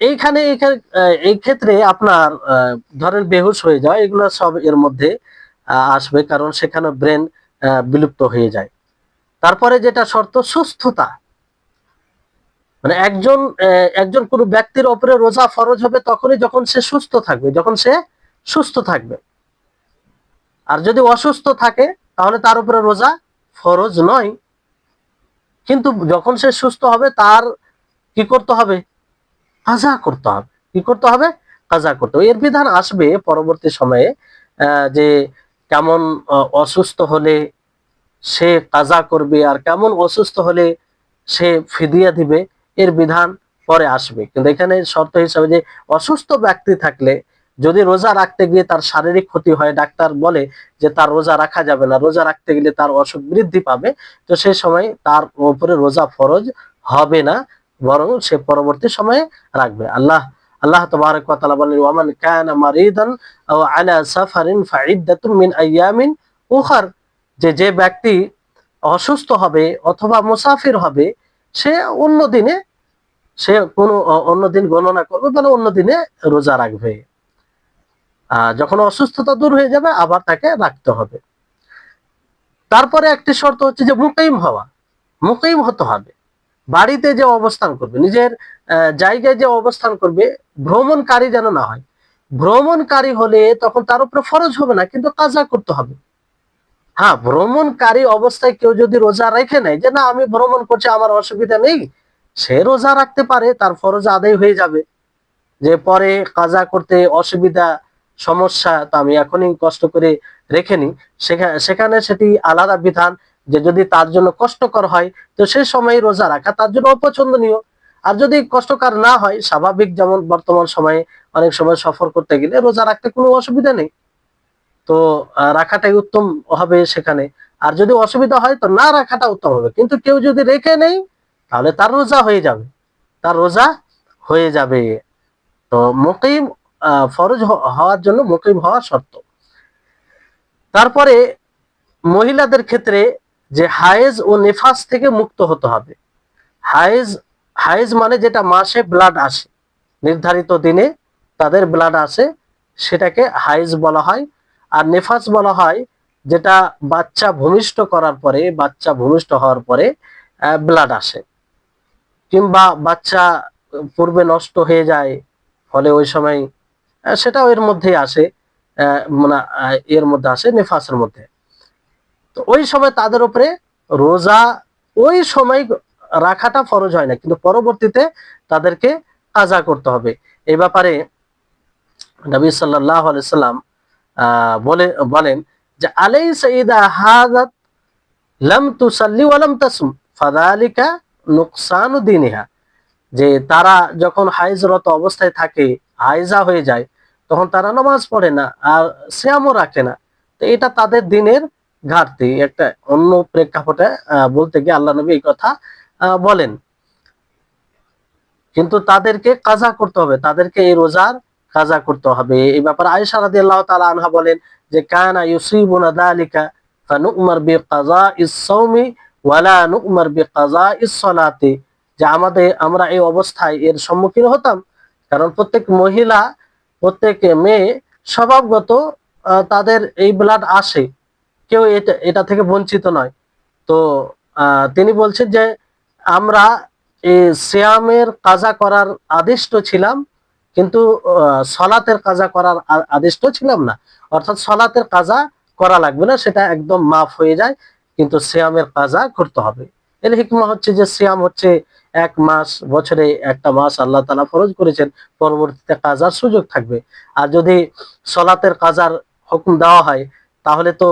Speaker 1: এইখানে এই ক্ষেত্রে আপনার ধরেন বেহুশ হয়ে যাওয়া, এগুলো সব এর মধ্যে আসবে, কারণ সেখানে ব্রেন বিলুপ্ত হয়ে যায়। তারপরে যেটা শর্ত, সুস্থতা। মানে একজন একজন কোনো ব্যক্তির উপরে রোজা ফরজ হবে তখনই যখন সে সুস্থ থাকবে, যখন সে সুস্থ থাকবে। আর যদি অসুস্থ থাকে তাহলে তার উপরে রোজা ফরজ নয়। কিন্তু যখন সে সুস্থ হবে তার কি করতে হবে? কাজা করতে হবে। কি করতে হবে? কাজা করতে হবে। এর বিধান আসবে পরবর্তী সময়ে, যে কেমন অসুস্থ হলে সে কাজা করবে আর কেমন অসুস্থ হলে সে ফিদিয়া দিবে, এর বিধান পরে আসবে। কিন্তু এখানে শর্ত হিসাবে যে অসুস্থ ব্যক্তি থাকলে যদি রোজা রাখতে গিয়ে তার শারীরিক ক্ষতি হয়, ডাক্তার বলে যে তার রোজা রাখা যাবে না, রোজা রাখতে গেলে তার অসুখ বৃদ্ধি পাবে, তো সেই সময় তার উপরে রোজা ফরজ হবে না, বরং সে পরবর্তী সময়ে রাখবে। আল্লাহ তাবারক ওয়া তাআলা বলেন, ওয়া মান কানা মারিদান আও আলা সাফারিন ফাইদ্দাতুম মিন আইয়ামিন উখার, যে ব্যক্তি অসুস্থ হবে অথবা মুসাফির হবে, সে অন্য দিনে, সে কোনো অন্য দিন গণনা করবে, মানে অন্য দিনে রোজা রাখবে। যখন অসুস্থতা দূর হয়ে যাবে আবার তাকে রাখতে হবে। তারপরে একটি শর্ত হচ্ছে যে মুকিম হওয়া, মুকিম হতে হবে। বাড়িতে যে অবস্থান করবে, নিজের জায়গায় যে অবস্থান করবে, ভ্রমণকারী যেন না হয়। ভ্রমণকারী হলে তখন তার উপরে ফরজ হবে না, কিন্তু কাজা করতে হবে। হ্যাঁ, ভ্রমণকারী অবস্থায় কেউ যদি রোজা রেখে নেয় যে না আমি ভ্রমণ করছি আমার অসুবিধা নেই, সে রোজা রাখতে পারে, তার ফরজ আদায় হয়ে যাবে। যে পরে কাজা করতে অসুবিধা সমস্যা, তো আমি এখনই কষ্ট করে রেখে নি, সেখানে সেটি আলাদা বিধান। যে যদি তার জন্য কষ্টকর হয়, তো সে সময় রোজা রাখা তার জন্য অপছন্দনীয়। আর যদি কষ্টকর না হয়, স্বাভাবিক, যেমন বর্তমান সময়ে অনেক সময় সফর করতে গেলে রোজা রাখতে কোনো অসুবিধা নেই, তো রাখাটাই উত্তম হবে সেখানে। আর যদি অসুবিধা হয় তো না রাখাটা উত্তম হবে, কিন্তু কেউ যদি রেখে নেই তাহলে তার রোজা হয়ে যাবে, তার রোজা হয়ে যাবে। তো মুকিম, ফরজ হওয়ার জন্য মুকিম হওয়া শর্ত। তারপরে মহিলাদের ক্ষেত্রে যে হায়েজ ও নিফাস থেকে মুক্ত হতে হবে। হায়েজ, হায়েজ মানে যেটা মাসে ব্লাড আসে, নির্ধারিত দিনে তাদের ব্লাড আসে, সেটাকে হায়েজ বলা হয়। আর নিফাস বলা হয় যেটা বাচ্চা ভূমিষ্ঠ করার পরে, বাচ্চা ভূমিষ্ঠ হওয়ার পরে ব্লাড আসে, কিংবা বাচ্চা পূর্বে নষ্ট হয়ে যায়, ফলে ওই সময় সেটাও এর মধ্যেই আসে, মানে এর মধ্যে আসে, নিফাসের মধ্যে। তো ওই সময় তাদের উপরে রোজা ওই সময় রাখাটা ফরজ হয় না, কিন্তু পরবর্তীতে তাদেরকে কাজা করতে হবে। এই ব্যাপারে নবী সাল্লাল্লাহু আলাইহি সাল্লাম বলেন যে আলাইসা ইদা হাযাত লাম তুসাল্লি ওয়া লাম তাসুম ফাযালিকা নুকসানু দীনিহা। যে তারা যখন হাইজরত অবস্থায় থাকে, হাইজা হয়ে যায়, তখন তারা নামাজ পড়ে না আর সিয়ামও রাখে না, তো এটা তাদের দিনের ঘাটতি। একটা অন্য প্রেক্ষাপটে বলতে গিয়ে আল্লাহ নবী এই কথা বলেন, কিন্তু তাদেরকে কাজা করতে হবে, তাদেরকে এই রোজার কাজা করতে হবে। এই ব্যাপারে আয়েশা রাদিয়াল্লাহু তাআলা আনহা বলেন যে কানা ইউসিবুনা যালিকা ফানুমার বিকাযাইস সাওমি ওয়ালা নুমার বিকাযাইস সালাতি। যে আমরা এই অবস্থায় এর সম্মুখীন হতাম, কারণ প্রত্যেক মহিলা, প্রত্যেক মেয়ে স্বভাবগত তাদের এই ব্লাড আসে, কেউ এটা থেকে বঞ্চিত নয়। তো তিনি বলছেন যে আমরা এই সিয়ামের কাজা করার আদিষ্ট ছিলাম, কিন্তু সলাতের কাজা করার আদিষ্ট ছিলাম না। অর্থাৎ সলাতের কাজা করা লাগবে না, সেটা একদম মাফ হয়ে যায়, কিন্তু সিয়ামের কাজা করতে হবে। এর হিকমা হচ্ছে যে সিয়াম হচ্ছে এক মাস, বছরে একটা মাস আল্লাহ তাআলা ফরজ করেছেন, পরবর্তীতে কাজার সুযোগ থাকবে। আর যদি সলাতের কাজার হুকুম দেওয়া হয় তাহলে তো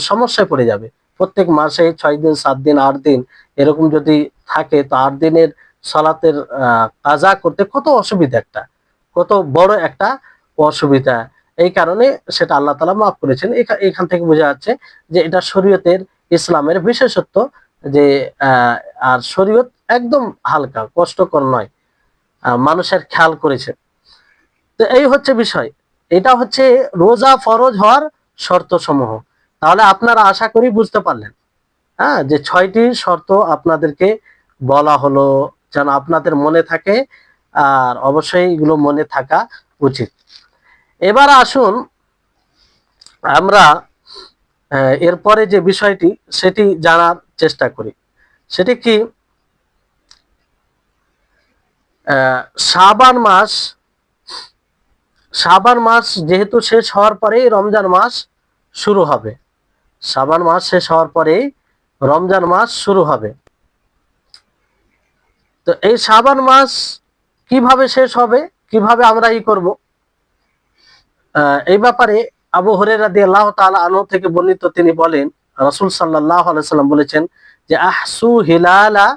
Speaker 1: সমস্যায় পড়ে যাবে। প্রত্যেক মাসে 6 দিন, 7 দিন, 8 দিন এরকম যদি থাকে, তো 8 দিনের সালাতের কাজা করতে কত অসুবিধা, কত বড় একটা অসুবিধা। এই কারণে সেটা আল্লাহ তাআলা মাফ করেছেন। এখান থেকে বোঝা যাচ্ছে যে এটা শরীয়তের, ইসলামের বিশেষত্ব, যে আর শরীয়ত একদম হালকা, কষ্টকর নয়, মানুষের খেয়াল করেছে। তো এই হচ্ছে বিষয়, এটা হচ্ছে রোজা ফরজ হওয়ার শর্ত সমূহ। তাহলে আপনারা আশা করি বুঝতে পারলেন, হ্যাঁ, যে 6টি শর্ত আপনাদেরকে বলা হলো, যেন আপনাদের মনে থাকে, আর অবশ্যই এগুলো মনে থাকা উচিত। এবার আসুন আমরা এরপরে যে বিষয়টি সেটি জানার চেষ্টা করি। সেটি কি, শাবান মাস, শাবান মাস যেহেতু শেষ হওয়ার পরেই রমজান মাস শুরু হবে, শাবান মাস শেষ হওয়ার পরেই রমজান মাস শুরু হবে। তো এই শাবান মাস কিভাবে শেষ হবে, কিভাবে আমরা করব, এই ব্যাপারে আবু হুরায়রা রাদিয়াল্লাহু তাআলা আনহু থেকে বর্ণিত, তিনি বলেন রাসূল সাল্লাল্লাহু আলাইহি সাল্লাম বলেছেন যে আহসু হিলালা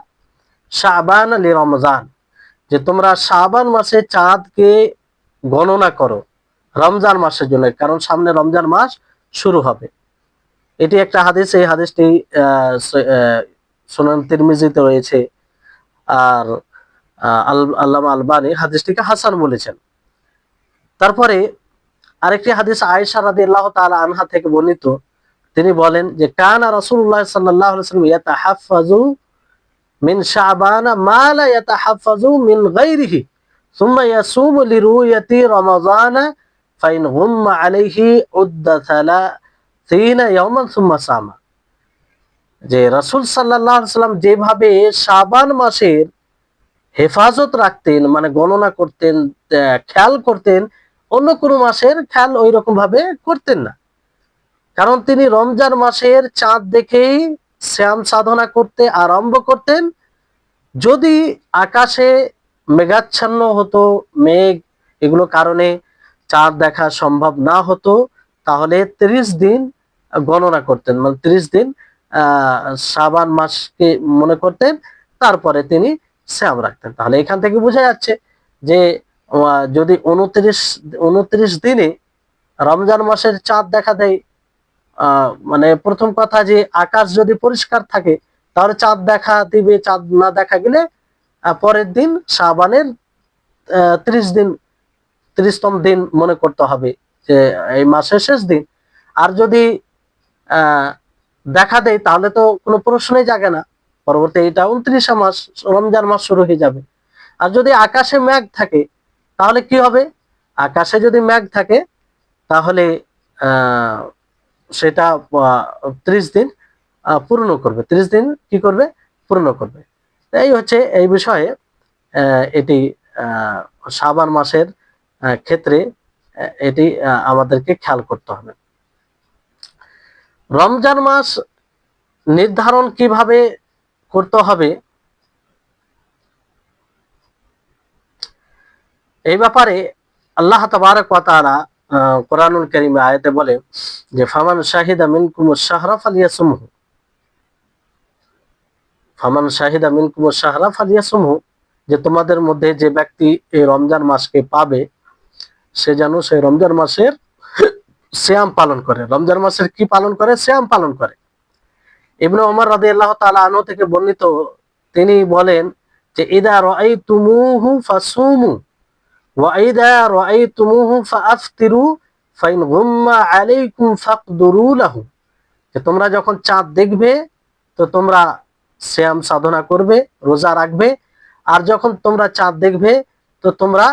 Speaker 1: শাবান লিরমজান, যে তোমরা শাবান মাসে চাঁদকে গণনা করো রমজান মাসের জন্য, কারণ সামনে রমজান মাস শুরু হবে। এটি একটা হাদিস, এই হাদিসটি সুনান তিরমিজিতে রয়েছে। আর আল্লামা আলবানী হাদিসটিকে হাসান বলেছেন। তারপরে আরেকটি হাদিস আয়েশা রাদিয়াল্লাহু তাআলা আনহা থেকে বর্ণিত, তিনি বলেন যে কানা রাসূলুল্লাহ সাল্লাল্লাহু আলাইহি ওয়াসাল্লাম ইয়াতাহাফফাজু মিন শাবান মা লা ইয়াতাহাফফাজু মিন গায়রিহি সুম্মা ইয়াসুমু লিরুয়াতি রমাযান ফাইন গুম্মা আলাইহি উদ্দা 30 ইয়াওমান সুম্মা সামা। যে রাসূল সাল্লাল্লাহু আলাইহি ওয়াসাল্লাম যেভাবে শাবান মাসের হেফাজত রাখতেন, মানে গণনা করতেন, খেয়াল করতেন, অন্য কোনো মাসের খেয়াল ওই রকম ভাবে করতেন না, কারণ তিনি রমজান মাসের চাঁদ দেখেই শ্যাম সাধনা করতে আরম্ভ করতেন। যদি আকাশে মেঘাচ্ছন্ন হতো, মেঘ এগুলো কারণে চাঁদ দেখা সম্ভব না হতো, তাহলে 30 দিন গণনা করতেন, মানে 30 দিন শাবান মাসকে মনে করতেন, তারপরে তিনি শ্যাম রাখতেন। তাহলে এখান থেকে বোঝা যাচ্ছে যে যদি 29 দিনে রমজান মাসের চাঁদ দেখা দেয়, মানে প্রথম কথা যে আকাশ যদি পরিষ্কার থাকে তাহলে চাঁদ দেখা দিবে, চাঁদ না দেখা গেলে পরের দিন শাবানের 30 দিন, 30তম দিন মনে করতে হবে যে এই মাসের শেষ দিন। আর যদি দেখা দেয় তাহলে তো কোনো প্রশ্নই জাগে না, পরবর্তী এটা 29 মাস, রমজান মাস শুরু হয়ে যাবে। আর যদি আকাশে মেঘ থাকে তাহলে কি হবে? আকাশে যদি মেঘ থাকে তাহলে সেটা 30 দিন পূর্ণ করবে, 30 দিন কি করবে? পূর্ণ করবে। এই হচ্ছে এই বিষয়ে এটি শাবান মাসের ক্ষেত্রে এটি আমাদেরকে খেয়াল করতে হবে। রমজান মাস নির্ধারণ কিভাবে করতে হবে এই ব্যাপারে আল্লাহ তাবারক ওয়া তাআলা কোরআনুল কারীমে আয়াতে বলে যে ফামান শাহিদা মিনকুমুশ শাহরা ফালিয়াসুমহু, ফামান শাহিদা মিনকুমুশ শাহরা ফালিয়াসুমহু, যে তোমাদের মধ্যে যে ব্যক্তি এই রমজান মাসকে পাবে সে যেন সেই রমজান মাসের সিয়াম পালন করে। রমজান মাসের কি পালন করে? সিয়াম পালন করে। ইবনে ওমর রাদিয়াল্লাহু তাআলা আনহু থেকে বর্ণিত, তিনি বলেন যে ইদা রাআইতুমুহু ফাসুমু ওয়া ইদা রাআইতুমুহু ফাআফতিরু ফাইন গুম্মা আলাইকুম ফাকদুরু লাহু, যে তোমরা যখন চাঁদ দেখবে তো তোমরা সিয়াম সাধনা করবে, রোজা রাখবে, আর যখন তোমরা চাঁদ দেখবে তো তোমরা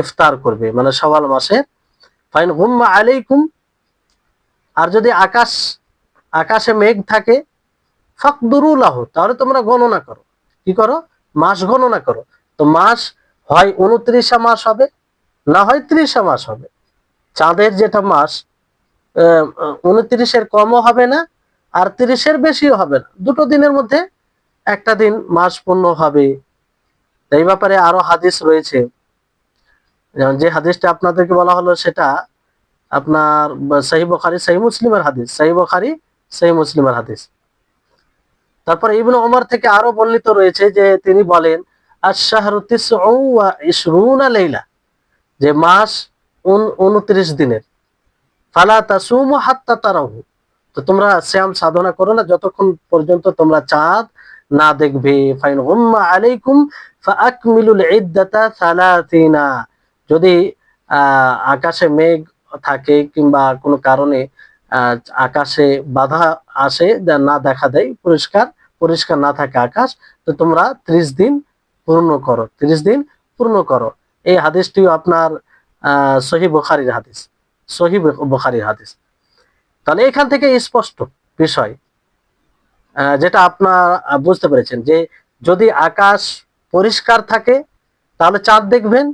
Speaker 1: ইফতার করবে, মানে শাওয়াল মাসে। ফাইন গুম্মা আলাইকুম, আর যদি আকাশে মেঘ থাকে, ফাকদুরু লাহু, তাহলে তোমরা গণনা করো। কি করো? মাস গণনা করো। তো মাস হয় 29 মাস হবে, না হয় 30 মাস হবে। চাঁদের যেটা মাস 29-এর কমও হবে না, আর 30-এর বেশিও হবে না, দুটো দিনের মধ্যে একটা দিন মাস পূর্ণ হবে। এই ব্যাপারে আরো হাদিস রয়েছে, যেমন যে হাদিসটা আপনাদেরকে বলা হলো সেটা আপনার সহিহ বুখারী সহিহ মুসলিমের হাদিস, সহিহ বুখারী সহিহ মুসলিমের হাদিস। তারপর ইবনে ওমর থেকে আরো বর্ণিত রয়েছে যে তিনি বলেন আশ-শাহরু 29 লাইলা, যে মাস 29 দিনের। ফালা তাসুমু হাত্তা তারাহু, তো তোমরা সিয়াম সাধনা করো না যতক্ষণ পর্যন্ত তোমরা চাঁদ না দেখবে। ফাইন গুম্মা আলাইকুম ফাআকমিলুল ইদ্দাতা 30, যদি আকাশে মেঘ থাকে কিংবা কোনো কারণে আকাশে বাধা আসে, যা না দেখা দেয়, পরিষ্কার না থাকে আকাশ, তো তোমরা 30 দিন পূর্ণ করো, 30 দিন পূর্ণ করো। এই হাদিসটিও আপনার সহিহ বুখারীর হাদিস, সহিহ বুখারীর হাদিস। তাহলে এখান থেকে স্পষ্ট বিষয় যেটা আপনার বুঝতে পেরেছেন যে যদি আকাশ পরিষ্কার থাকে তাহলে চাঁদ দেখবেন,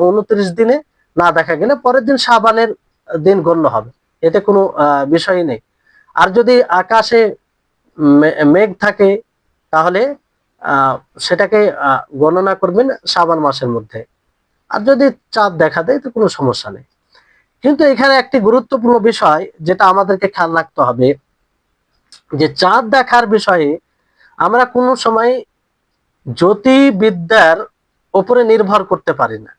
Speaker 1: 29 দিনে, না দেখা গেলে পরের দিন শাবানের দিন গণ্য হবে, এতে কোনো বিষয় নেই। আর যদি আকাশে মেঘ থাকে তাহলে সেটাকে গণনা করবেন শাবান মাসের মধ্যে। আর যদি চাঁদ দেখা দেয় তো কোনো সমস্যা নেই। কিন্তু এখানে একটি গুরুত্বপূর্ণ বিষয় যেটা আমাদেরকে খেয়াল রাখতে হবে, যে চাঁদ দেখার বিষয়ে আমরা কোনো সময় জ্যোতির্বিদ্যার উপরে নির্ভর করতে পারি না।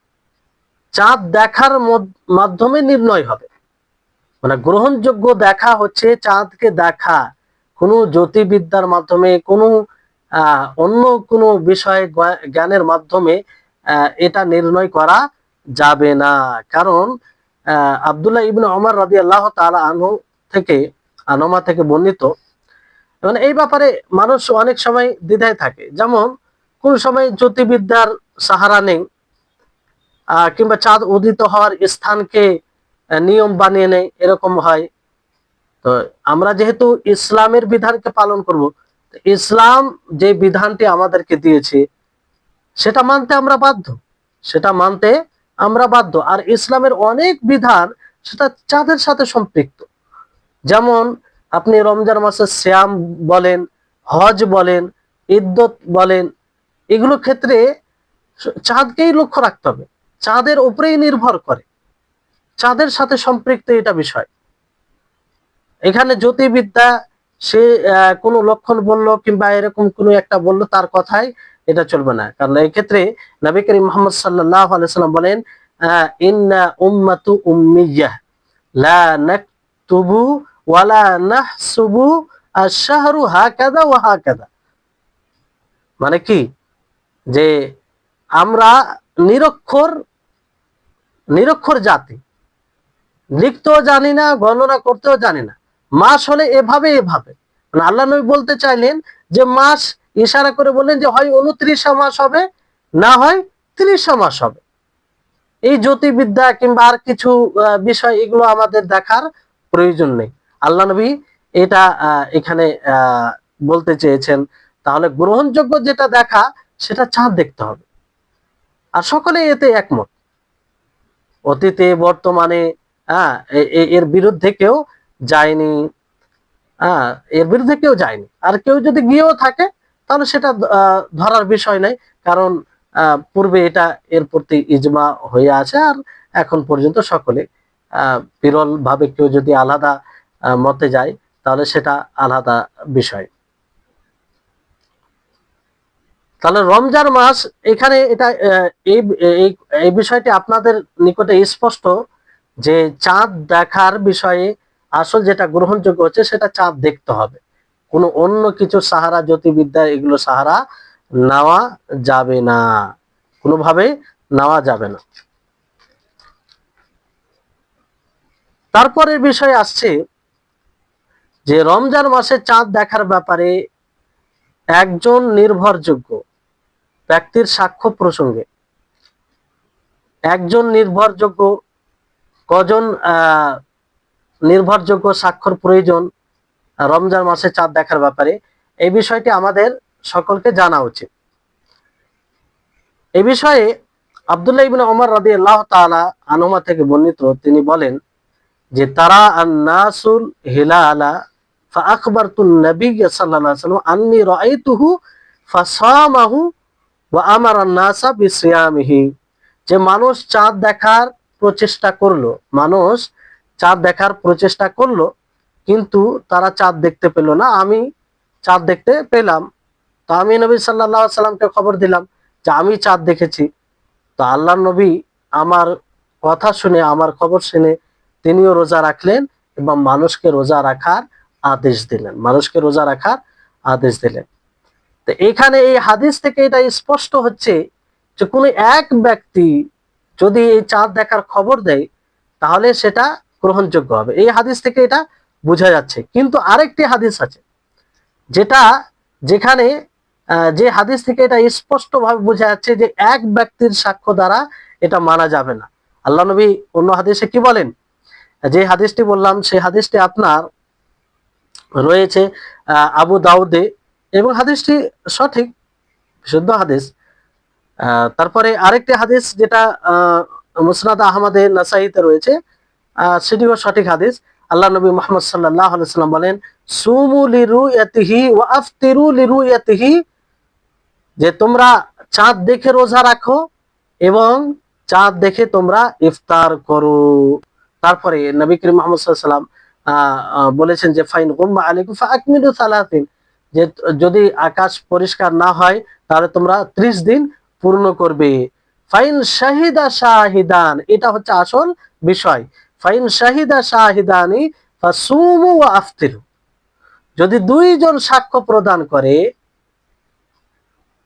Speaker 1: চাঁদ দেখার মাধ্যমে নির্ণয় হবে, মানে গ্রহণযোগ্য দেখা হচ্ছে চাঁদকে দেখা, কোনো জ্যোতির্বিদ্যার মাধ্যমে, কোনো অন্য কোনো বিষয়ে জ্ঞানের মাধ্যমে এটা নির্ণয় করা যাবে না। কারণ আব্দুল্লাহ ইবনে ওমর রাদিয়াল্লাহু তাআলা আনহু থেকে বর্ণিত, মানে এই ব্যাপারে মানুষ অনেক সময় দ্বিধায় থাকে। যেমন কোন সময় জ্যোতির্বিদ্যার সাহারা নেই, কিংবা চাঁদ উদিত হওয়ার স্থানকে নিয়ম বানিয়ে নেয়, এরকম হয়। তো আমরা যেহেতু ইসলামের বিধানকে পালন করব, ইসলাম যে বিধানটি আমাদেরকে দিয়েছে সেটা মানতে আমরা বাধ্য, সেটা মানতে আমরা বাধ্য। আর ইসলামের অনেক বিধান সেটা চাঁদের সাথে সম্পৃক্ত। যেমন আপনি রমজান মাসের শ্যাম বলেন, হজ বলেন, ইদ্দত বলেন, এগুলো ক্ষেত্রে চাঁদকেই লক্ষ্য রাখতে হবে, চাঁদের উপরেই নির্ভর করে, চাঁদের সাথে সম্পৃক্ত এটা বিষয়। এখানে জ্যোতির্বিদ্যা সে কোনো লক্ষণ বললো কিংবা এরকম কোনো একটা বললো, তার কথাই এটা চলবে না। কারণ এই ক্ষেত্রে নবী করিম মুহাম্মদ সাল্লাল্লাহু আলাইহি সাল্লাম বলেন, ইন্না উম্মাতু উম্মিয়াহ লা নাকতুবু ওয়ালা নাহসুবু আশ-শাহরু হাকাযা ওয়া হাকাযা। মানে কি, যে আমরা নিরক্ষর নিরক্ষর জাতি, লিখতেও জানি না, গণনা করতেও জানি না। মাস হলে এভাবে এভাবে, মানে আল্লাহ নবী বলতে চাইলেন যে মাস, ইশারা করে বললেন যে হয় 29 মাস হবে, না হয় 30 মাস হবে। এই জ্যোতির্বিদ্যা কিংবা আর কিছু বিষয়, এগুলো আমাদের দেখার প্রয়োজন নেই। আল্লাহ নবী এটা এখানে বলতে চেয়েছেন। তাহলে গ্রহণযোগ্য যেটা দেখা, সেটা চাঁদ দেখতে হবে। আর সকলে এতে একমত, অতীতে বর্তমানে, হ্যাঁ, এর বিরুদ্ধে কেউ যায়নি। হ্যাঁ, এর বিরুদ্ধে কেউ যায়নি। আর কেউ যদি গিয়েও থাকে, তাহলে সেটা ধরার বিষয় নাই। কারণ পূর্বে এটা এর প্রতি ইজমা হয়ে আছে। আর এখন পর্যন্ত সকলে, বিরল ভাবে কেউ যদি আলাদা মতে যায়, তাহলে সেটা আলাদা বিষয়। তাহলে রমজান মাস, এখানে এটা এই এই বিষয়টি আপনাদের নিকটে স্পষ্ট যে চাঁদ দেখার বিষয়ে আসল যেটা গ্রহণযোগ্য হচ্ছে, সেটা চাঁদ দেখতে হবে। কোনো অন্য কিছু সাহারা, জ্যোতির্বিদ্যা, এগুলো সাহারা নেওয়া যাবে না, কোনোভাবে নেওয়া যাবে না। তারপরের বিষয় আসছে যে রমজান মাসে চাঁদ দেখার ব্যাপারে একজন নির্ভরযোগ্য ব্যক্তির সাক্ষ্য প্রসঙ্গে, একজন নির্ভরযোগ্য, কজন নির্ভরযোগ্য সাক্ষ্যর প্রয়োজন রমজান মাসে চাঁদ দেখার ব্যাপারে, এই বিষয়টি আমাদের সকলকে জানা উচিত। এই বিষয়ে আব্দুল্লাহ ইবনে ওমর রাদিয়াল্লাহু তাআলা আনহুমা থেকে বর্ণিত, তিনি বলেন যে তারা আন-নাসুল হিলালা ফাআখবারতুন নবী সাল্লাল্লাহু আলাইহি ওয়াসাল্লাম আন্নী রাআইতুহু ফাসামাহু ওয়া আমারা আন-নাসা বিসিয়ামিহি। যে মানুষ চাঁদ দেখার প্রচেষ্টা করলো, মানুষ চাঁদ দেখার প্রচেষ্টা করলো, কিন্তু তারা চাঁদ দেখতে পেল না, আমি চাঁদ দেখতে পেলাম। তো আমি নবী সাল্লাল্লাহু আলাইহি সাল্লামকে খবর দিলাম যে আমি চাঁদ দেখেছি। তো আল্লাহর নবী আমার কথা শুনে, আমার খবর শুনে তিনিও রোজা রাখলেন এবং মানুষকে রোজা রাখার আদেশ দিলেন, মানুষকে রোজা রাখার আদেশ দিলেন। তো এখানে এই হাদিস থেকে এটা স্পষ্ট হচ্ছে যে কোনো এক ব্যক্তি যদি এই চাঁদ দেখার খবর দেয়, তাহলে সেটা গ্রহণযোগ্য হবে। এই হাদিস থেকে এটা বোঝা যাচ্ছে। কিন্তু আরেকটি হাদিস আছে যেটা, যেখানে যে হাদিস থেকে এটা স্পষ্টভাবে বোঝা যাচ্ছে যে এক ব্যক্তির সাক্ষ্য দ্বারা এটা মানা যাবে না। আল্লাহ নবী অন্য হাদিসে কি বলেন, যে হাদিসটি বললাম সেই হাদিসটি আপনার রয়েছে আবু দাউদে, এবং হাদিসটি সঠিক, বিশুদ্ধ হাদিস। তারপরে আরেকটি হাদিস যেটা মুসনাদ আহমদে নাসাইতে রয়েছে, সেটিও সঠিক হাদিস। আল্লাহ নবী মুহাম্মদ সাল্লাল্লাহু আলাইহি ওয়াসাল্লাম বলেন, সুমু লিরুয়াতিহি ওয়া আফতিরু লিরুয়াতিহি, যে তোমরা চাঁদ দেখে রোজা রাখো এবং চাঁদ দেখে তোমরা ইফতার করো। তারপরে নবী করিম মুহাম্মদ সাল্লাল্লাহু আলাইহি ওয়াসাল্লাম বলেছেন যে ফাইন গুম্মা আলাইকুম ফাআকমিলু সালাতিন, যে যদি আকাশ পরিষ্কার না হয়, তাহলে তোমরা 30 দিন পূর্ণ করবে। ফাইন শাহিদা শাহিদান, এটা হচ্ছে আসল বিষয়। ফাইন শাহিদা শাহিদানি ফাসুমু ওয়া আফতিরু, যদি দুইজন সাক্ষ্য প্রদান করে,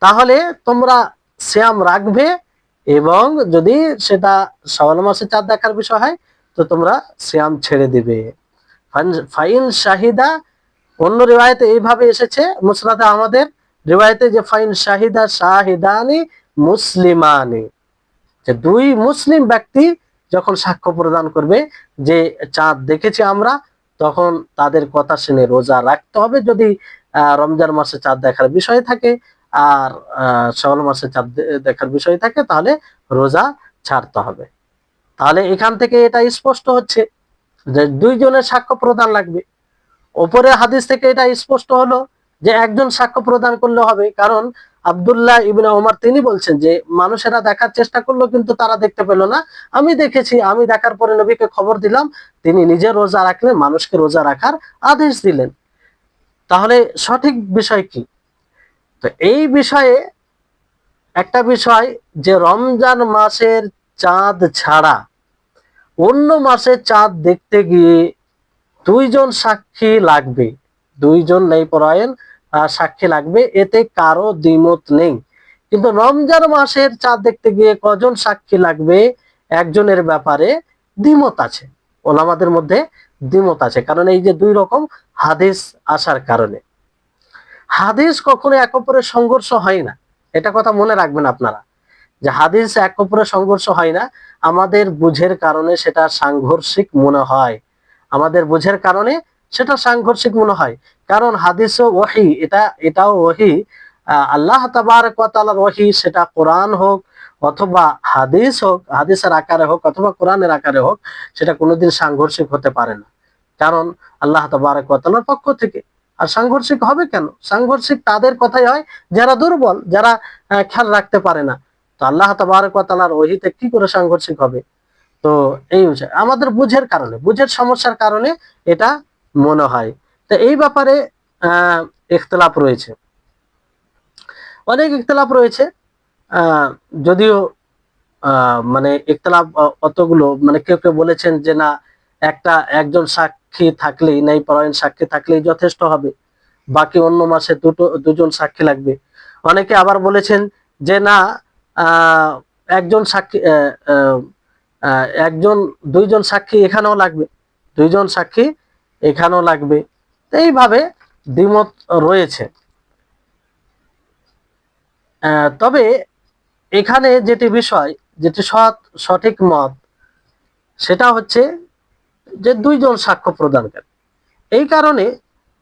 Speaker 1: তাহলে তোমরা সিয়াম রাখবে, এবং যদি সেটা শাওয়াল মাসে চাঁদ দেখার বিষয় হয়, তো তোমরা সিয়াম ছেড়ে দিবে। ফাইন শাহিদা, অন্য রিওয়ায়েতে এইভাবে এসেছে মুসনাদে আহমদের রিওয়ায়েতে, যে ফাইন শাহিদা শাহিদানি মুসলিমানি, যে দুই মুসলিম ব্যক্তি যখন সাক্ষ্য প্রদান করবে যে চাঁদ দেখেছি আমরা, তখন তাদের কথা শুনে রোজা রাখতে হবে যদি রমজান মাসে চাঁদ দেখার বিষয় থাকে। আর শাওয়াল মাসে চাঁদ দেখার বিষয় থাকে, তাহলে রোজা ছাড়তে হবে। তাহলে এখান থেকে এটা স্পষ্ট হচ্ছে যে দুইজনের সাক্ষ্য প্রদান লাগবে। ওপরের হাদিস থেকে এটা স্পষ্ট হলো যে একজন সাক্ষ্য প্রদান করলে হবে, কারণ আব্দুল্লাহ ইবনে ওমর তিনি বলছেন যে মানুষেরা দেখার চেষ্টা করলো কিন্তু তারা দেখতে পেল না, আমি দেখেছি, আমি দেখার পরে নবীকে খবর দিলাম, তিনি নিজে রোজা রাখলেন, মানুষকে রোজা রাখার আদেশ দিলেন। তাহলে সঠিক বিষয় কি? তো এই বিষয়ে একটা বিষয় যে রমজান মাসের চাঁদ ছাড়া অন্য মাসে চাঁদ দেখতে গিয়ে দুইজন সাক্ষী লাগবে, দুইজন ন্যায়পরায়ণ সাক্ষী লাগবে, এতে কারো দ্বিমত নেই। কিন্তু রমজান মাসের চাঁদ দেখতে গিয়ে কজন সাক্ষী লাগবে একজনের ব্যাপারে দ্বিমত আছে, ওলামাদের মধ্যে দ্বিমত আছে। কারণ এই যে দুই রকম হাদিস আসার কারণে, হাদিস কখনো এক অপরের সংঘর্ষ হয় না, এটা কথা মনে রাখবেন আপনারা, যে হাদিস এক অপরের সংঘর্ষ হয় না, আমাদের বুঝের কারণে সেটা সাংঘর্ষিক মনে হয়, আমাদের বুঝের কারণে সেটা সাংঘর্ষিক মনে হয়। কারণ হাদিস ও ওহী, এটাও ওহী, আল্লাহ তাবারক ওয়া তাআলার ওহী, সেটা কোরআন হোক অথবা হাদিস হোক, হাদিসের আকারে হোক অথবা কোরআনের আকারে হোক, সেটা কোনোদিন সাংঘর্ষিক হতে পারে না, কারণ আল্লাহ তাবারক ওয়া তাআলার পক্ষ থেকে। আর সাংঘর্ষিক হবে কেন? সাংঘর্ষিক তাদের কথাই হয় যারা দুর্বল, যারা খেয়াল রাখতে পারে না। তো আল্লাহ তাবারক ওয়া তাআলার ওহীতে কি করে সাংঘর্ষিক হবে? তো এই বিষয় আমাদের বুঝের কারণে, বুঝের সমস্যার কারণে এটা মনে হয়। তো এই ব্যাপারে আহ ইখতিলাফ রয়েছে, অনেক ইখতিলাফ রয়েছে। যদিও মানে ইখতিলাফ অতগুলো, মানে কেউ কেউ বলেছেন যে না, একজন সাক্ষী থাকলেই, ন্যায়পরায়ণ সাক্ষী থাকলেই যথেষ্ট হবে, বাকি অন্য মাসে দুজন সাক্ষী লাগবে। অনেকে আবার বলেছেন যে না, আহ একজন সাক্ষী দুইজন সাক্ষী এখানেও লাগবে, দুইজন সাক্ষী এখানেও লাগবে। এইভাবে দ্বিমত রয়েছে। তবে এখানে যেটি বিষয়, যেটি সঠিক মত, সেটা হচ্ছে যে দুইজন সাক্ষ্য প্রদানকারী। এই কারণে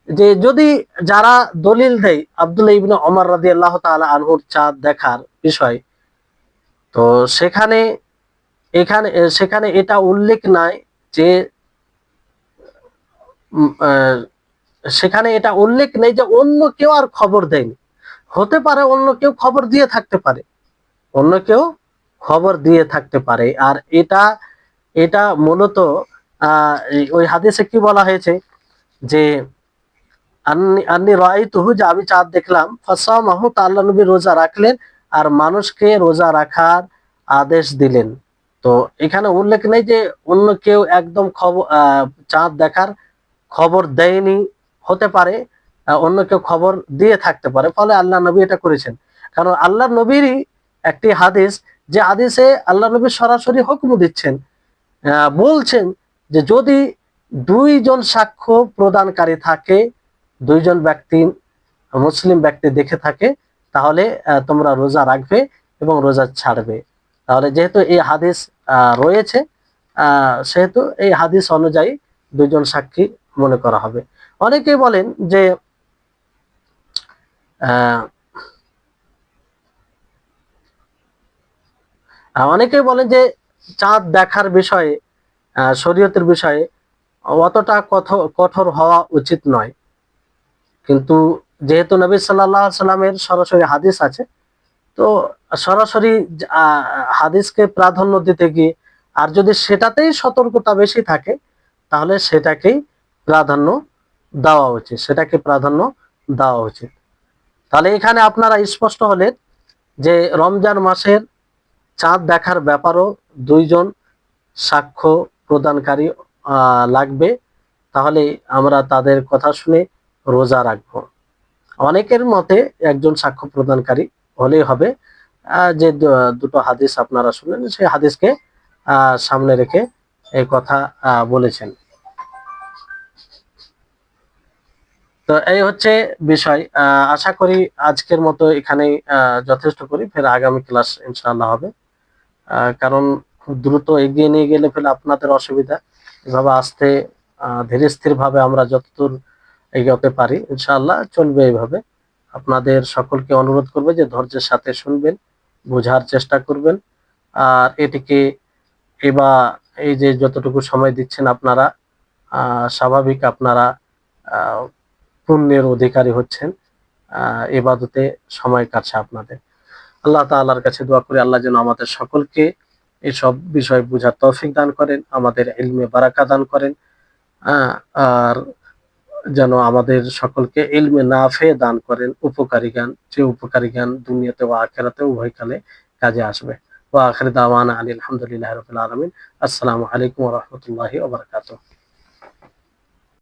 Speaker 1: যে যদি যারা দলিল দেয় আব্দুল্লাহ ইবনে ওমর রাদিয়াল্লাহু তাআলা আনহুর চাঁদ দেখার বিষয়, তো সেখানে এটা উল্লেখ নাই যে সেখানে এটা উল্লেখ নেই যে অন্য কেউ আর খবর দেয়নি। হতে পারে অন্য কেউ খবর দিয়ে থাকতে পারে, অন্য কেউ খবর দিয়ে থাকতে পারে। আর এটা এটা মূলত ওই হাদিসে কি বলা হয়েছে যে আন্নি রাআইতুহু, যে আমি চাঁদ দেখলাম, ফাসামাহু, তা আল্লাহ নবী রোজা রাখলেন আর মানুষকে রোজা রাখার আদেশ দিলেন। তো এখানে উল্লেখ নেই যে অন্য কেউ একদম খবর চাঁদ দেখার খবর দেয়নি, হতে পারে অন্য কেউ খবর দিয়ে থাকতে পারে, ফলে আল্লাহ নবী এটা করেছেন। কারণ আল্লাহ নবীরই একটি হাদিস, যে হাদিসে আল্লাহ নবী সরাসরি হুকুম দিচ্ছেন, বলছেন যে যদি দুইজন সাক্ষ্য প্রদানকারী থাকে, দুইজন ব্যক্তি, মুসলিম ব্যক্তি দেখে থাকে, তাহলে তোমরা রোজা রাখবে এবং রোজা ছাড়বে। তাহলে যেহেতু এই হাদিস রয়েছে, সেহেতু এই হাদিস অনুযায়ী দুইজন সাক্ষী মনে করা হবে। অনেকেই বলেন যে অনেকেই বলেন যে চাঁদ দেখার বিষয়ে, শরীয়তের বিষয়ে অতটা কঠোর হওয়া উচিত নয়। কিন্তু যেহেতু নবী সাল্লাল্লাহু আলাইহি সাল্লামের সরাসরি হাদিস আছে, তো সরাসরি আহ, হাদিসকে প্রাধান্য দিতে গিয়ে, আর যদি সেটাতেই সতর্কতা বেশি থাকে, তাহলে সেটাকেই প্রাধান্য দেওয়া উচিত, সেটাকে প্রাধান্য দেওয়া উচিত। তাহলে এখানে আপনারা স্পষ্ট হলেন যে রমজান মাসের চাঁদ দেখার ব্যাপারও দুইজন সাক্ষ্য প্রদানকারী লাগবে, তাহলে আমরা তাদের কথা শুনে রোজা রাখবো। অনেকের মতে একজন সাক্ষ্য প্রদানকারী হলেই হবে। যে দুটো হাদিস আপনারা শুনলেন, সেই হাদিসকে সামনে রেখে এই কথা বলেছেন। তো এই হচ্ছে বিষয়। আশা করি আজকের মতো এখানেই যথেষ্ট করি, ফের আগামী ক্লাস ইনশাআল্লাহ হবে। কারণ খুব দ্রুত এগিয়ে নিয়ে গেলে ফেলে আপনাদের অসুবিধা, এভাবে আস্তে ধীরে স্থির ভাবে আমরা যতদূর এগোতে পারি ইনশাআল্লাহ চলবে এইভাবে। আপনাদের সকলকে অনুরোধ করবে যে ধৈর্যের সাথে শুনবেন, বোঝার চেষ্টা করবেন, আর এটিকে এই যে যতটুকু সময় দিচ্ছেন আপনারা, স্বাভাবিক আপনারা পুণ্যের অধিকারী হচ্ছেন, ইবাদতে সময় কাটছে আপনাদের। আল্লাহ তাআলার কাছে দোয়া করি আল্লাহ যেন আমাদের সকলকে এসব বিষয় বুঝার তৌফিক দান করেন, আমাদের ইলমে বারাকা দান করেন, আর যেন আমাদের সকলকে ইলমে নাফে দান করেন, উপকারী জ্ঞান, যে উপকারী জ্ঞান দুনিয়াতে ও আখিরাতে উভয়কালে কাজে আসবে। ওয়া আখির দাওয়ানা আনিল হামদুলিল্লাহি রাব্বিল আলামিন। আসসালামু আলাইকুম ওয়া রাহমাতুল্লাহি ওয়া বারাকাতুহু।